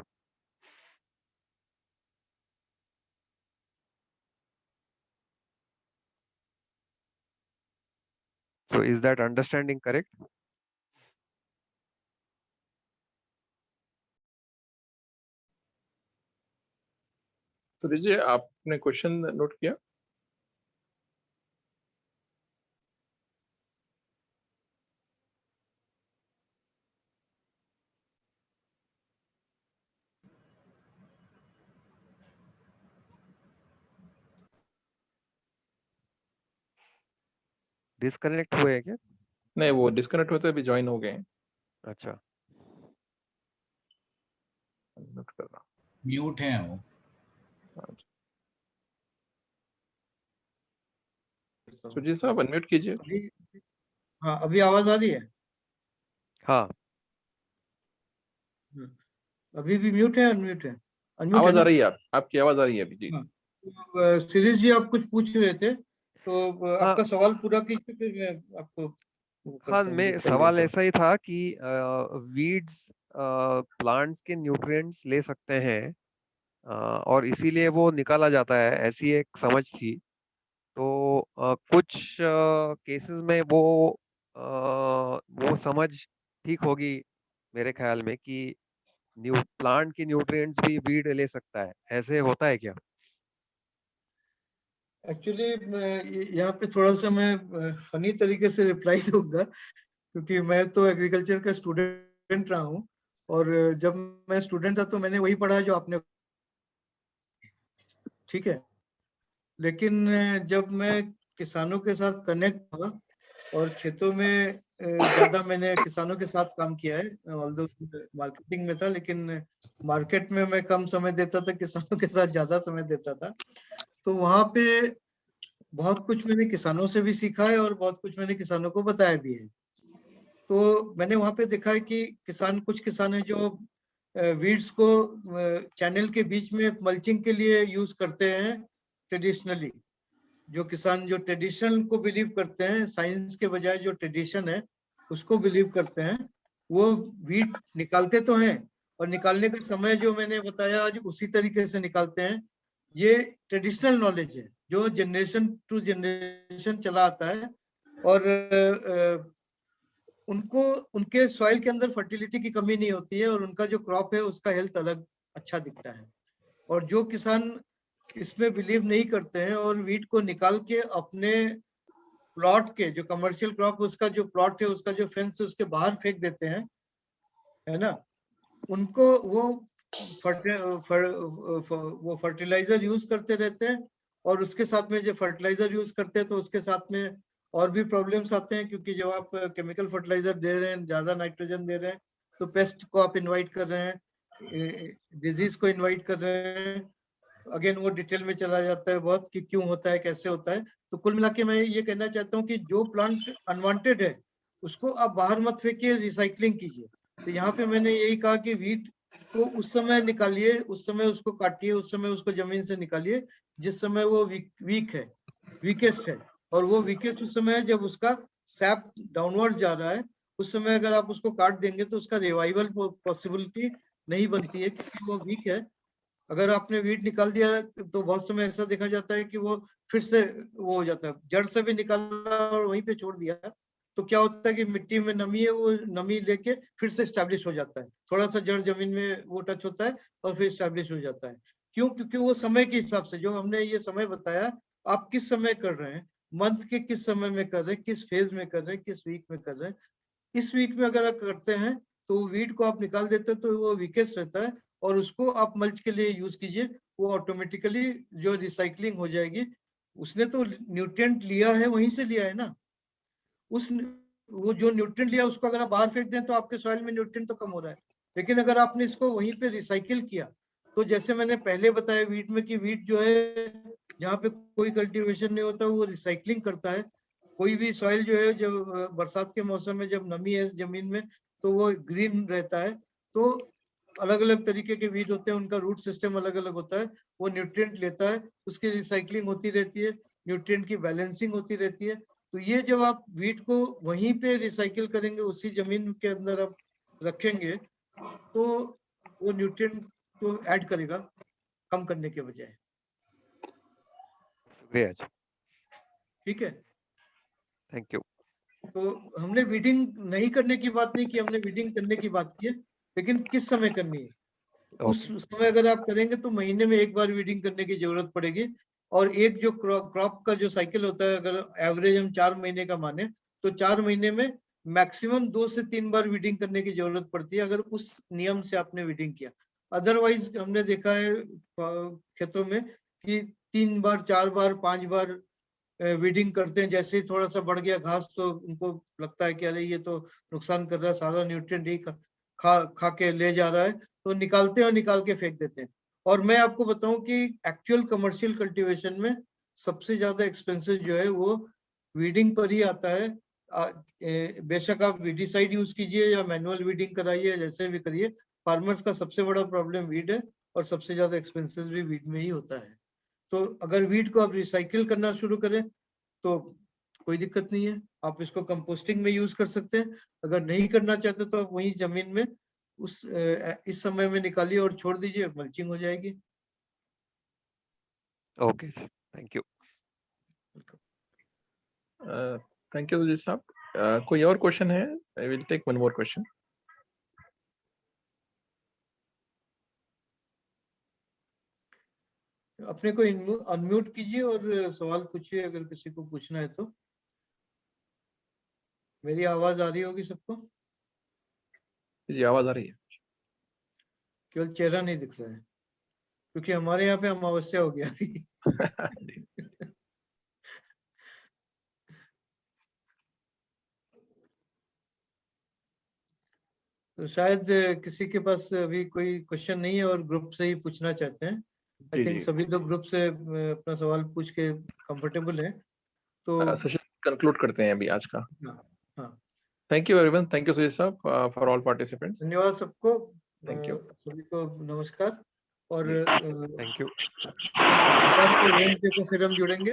So is that understanding correct? Suresh ji, आपने क्वेश्चन नोट किया? डिस्कनेक्ट हुए हैं क्या? नहीं, वो डिस्कनेक्ट होते अभी ज्वाइन हो गए हैं। अच्छा, नोट कर रहा म्यूट है वो। हूँ। सुरजीत साहब अनम्यूट कीजिए। अभी हाँ, अभी आवाज आ रही है? हाँ, अभी भी म्यूट है, अनम्यूट है? अनम्यूट है आवाज आ ना? रही है, आपकी आवाज आ रही है अभी जी। हाँ, तो शिरीष जी आप कुछ पूछ रहे थे, तो हाँ, आपका सवाल पूरा कीजिए, फिर मैं आपको वो हाँ, करता हूँ, मैं रिप्लाई सवाल देता हूँ। ऐसा ही था कि वीड्स प्लांट्स के न्यूट्रिएंट्स ले सकते हैं और इसीलिए वो निकाला जाता है, ऐसी एक समझ थी। तो कुछ केसेस में वो समझ ठीक होगी मेरे ख्याल में कि प्लांट के न्यूट्रिएंट्स भी वीड ले सकता है, ऐसे होता है क्या? एक्चुअली यहाँ पे थोड़ा सा मैं फनी तरीके से रिप्लाई दूंगा, क्योंकि मैं तो एग्रीकल्चर का स्टूडेंट रहा हूँ, और जब मैं स्टूडेंट था तो मैंने वही पढ़ा जो आपने, ठीक है। लेकिन जब मैं किसानों के साथ कनेक्ट हुआ और खेतों में ज्यादा मैंने किसानों के साथ काम किया है, ऑल्दो मार्केटिंग में था, लेकिन मार्केट में मैं कम समय देता था, किसानों के साथ ज्यादा समय देता था। तो वहां पे बहुत कुछ मैंने किसानों से भी सीखा है और बहुत कुछ मैंने किसानों को बताया भी है। तो मैंने वहां पे देखा है कि कुछ किसान है जो वीड्स को चैनल के बीच में मल्चिंग के लिए यूज करते हैं ट्रेडिशनली। जो किसान जो ट्रेडिशन को बिलीव करते हैं, साइंस के बजाय जो ट्रेडिशन है उसको बिलीव करते हैं, वो वीट निकालते तो हैं, और निकालने का समय जो मैंने बताया आज उसी तरीके से निकालते हैं। ये ट्रेडिशनल नॉलेज है जो जनरेशन टू जनरेशन चला आता है, और उनको उनके सॉइल के अंदर फर्टिलिटी की कमी नहीं होती है, और उनका जो क्रॉप है उसका हेल्थ अलग अच्छा दिखता है। और जो किसान इसमें बिलीव नहीं करते हैं और वीट को निकाल के अपने प्लॉट के जो कमर्शियल क्रॉप उसका जो प्लॉट है उसका जो फेंस है उसके बाहर फेंक देते हैं, है ना, उनको वो फर्टिलाइजर यूज करते रहते हैं, और उसके साथ में जो फर्टिलाइजर यूज करते हैं तो उसके साथ में और भी प्रॉब्लम्स आते हैं, क्योंकि जब आप केमिकल फर्टिलाइजर दे रहे हैं, ज्यादा नाइट्रोजन दे रहे हैं, तो पेस्ट को आप इनवाइट कर रहे हैं, डिजीज को इनवाइट कर रहे हैं। अगेन वो डिटेल में चला जाता है बहुत कि क्यों होता है, कैसे होता है। तो कुल मिला के मैं ये कहना चाहता हूँ कि जो प्लांट अनवांटेड है उसको आप बाहर मत फेंकिए, रिसाइकलिंग कीजिए। तो यहाँ पे मैंने यही कहा कि वीट को उस समय निकालिए, उस समय उसको काटिए, उस समय उसको जमीन से निकालिए जिस समय वो वीक है, वीकेस्ट है। और वो वीकेस्ट उस समय है जब उसका सैप डाउनवर्ड जा रहा है। उस समय अगर आप उसको काट देंगे तो उसका रिवाइवल पॉसिबिलिटी नहीं बनती है, क्योंकि वो वीक है। अगर आपने वीट निकाल दिया तो बहुत समय ऐसा देखा जाता है कि वो फिर से वो हो जाता है, जड़ से भी निकाला और वहीं पे छोड़ दिया, तो क्या होता है कि मिट्टी में नमी है, वो नमी लेके फिर से स्टैब्लिश हो जाता है, थोड़ा सा जड़ जमीन में वो टच होता है और फिर स्टैब्लिश हो जाता है। क्यों? क्योंकि वो समय के हिसाब से जो हमने ये समय बताया, आप किस समय कर रहे हैं, मंथ के किस समय में कर रहे हैं, किस फेज में कर रहे हैं, किस वीक में कर रहे हैं। इस वीक में अगर आप करते हैं तो वीट को आप निकाल देते हैं तो वो वीकेस्ट रहता है, और उसको आप मल्च के लिए यूज कीजिए, वो ऑटोमेटिकली जो रिसाइकलिंग हो जाएगी। उसने तो न्यूट्रिएंट लिया है, वहीं से लिया है ना, उस वो जो न्यूट्रिएंट लिया उसको अगर आप बाहर फेंक दें तो आपके सॉइल में न्यूट्रिएंट तो कम हो रहा है। लेकिन अगर आपने इसको वहीं पे रिसाइकिल किया, तो जैसे मैंने पहले बताया वीट में कि वीट जो है जहाँ पे कोई कल्टीवेशन नहीं होता वो रिसाइकलिंग करता है। कोई भी सॉइल जो है, जब बरसात के मौसम में जब नमी है जमीन में तो वो ग्रीन रहता है। तो अलग अलग तरीके के वीट होते हैं, उनका रूट सिस्टम अलग अलग होता है, वो न्यूट्रिएंट लेता है, उसकी रिसाइकलिंग होती रहती है, न्यूट्रिएंट की बैलेंसिंग होती रहती है। तो ये जब आप वीट को वहीं पे रिसाइकिल करेंगे, उसी जमीन के अंदर आप रखेंगे, तो वो न्यूट्रिएंट को ऐड करेगा कम करने के बजाय। शुक्रिया जी, ठीक है। Thank you. तो हमने वीडिंग नहीं करने की बात नहीं की, हमने वीडिंग करने की बात की है, लेकिन किस समय करनी है। उस समय अगर आप करेंगे तो महीने में एक बार वीडिंग करने की जरूरत पड़ेगी। और एक जो क्रॉप का जो साइकिल होता है, अगर एवरेज हम 4 महीने का माने तो 4 महीने में मैक्सिमम 2 से 3 बार वीडिंग करने की जरूरत पड़ती है, अगर उस नियम से आपने वीडिंग किया। अदरवाइज हमने देखा है खेतों में कि 3 बार 4 बार 5 बार वीडिंग करते हैं, जैसे ही थोड़ा सा बढ़ गया घास तो उनको लगता है कि अरे ये तो नुकसान कर रहा है, सारा न्यूट्रिएंट ही खा के ले जा रहा है, तो निकालते हैं और निकाल के फेंक देते हैं। और मैं आपको बताऊं कि एक्चुअल कमर्शियल कल्टीवेशन में सबसे ज्यादा एक्सपेंसेस जो है वो वीडिंग पर ही आता है। बेशक आप वीडिसाइड यूज कीजिए या मैनुअल वीडिंग कराइए, जैसे भी करिए, फार्मर्स का सबसे बड़ा प्रॉब्लम वीड है और सबसे ज्यादा एक्सपेंसेस भी वीड में ही होता है। तो अगर वीड को आप रिसाइकिल करना शुरू करें तो कोई दिक्कत नहीं है, आप इसको कंपोस्टिंग में यूज कर सकते हैं। अगर नहीं करना चाहते तो आप वही जमीन में इस समय में निकालिए और छोड़ दीजिए, मल्चिंग हो जाएगी। Okay, thank you. Thank you Sujeet साहब। कोई और क्वेश्चन है? I will take one more question. अपने को अनम्यूट कीजिए और सवाल पूछिए अगर किसी को पूछना है तो। मेरी आवाज आ रही होगी सबको? जी आवाज आ रही है। केवल चेहरा नहीं दिख रहा है, क्योंकि हमारे यहाँ पे अमावस्या हो गया अभी। तो शायद किसी के पास अभी कोई क्वेश्चन नहीं है और ग्रुप से ही पूछना चाहते हैं। आई जी थिंक जी सभी लोग ग्रुप से अपना सवाल पूछ के कंफर्टेबल है। तो सेशन कंक्लूड करते हैं अभी आज का। हाँ हाँ, thank you everyone, thank you Sujeet साहब फॉर ऑल पार्टिसिपेंट्स। धन्यवाद सबको। Thank you. सभी को नमस्कार। और थैंक यू। इतवार को वेडनेसडे को फिर हम जुड़ेंगे।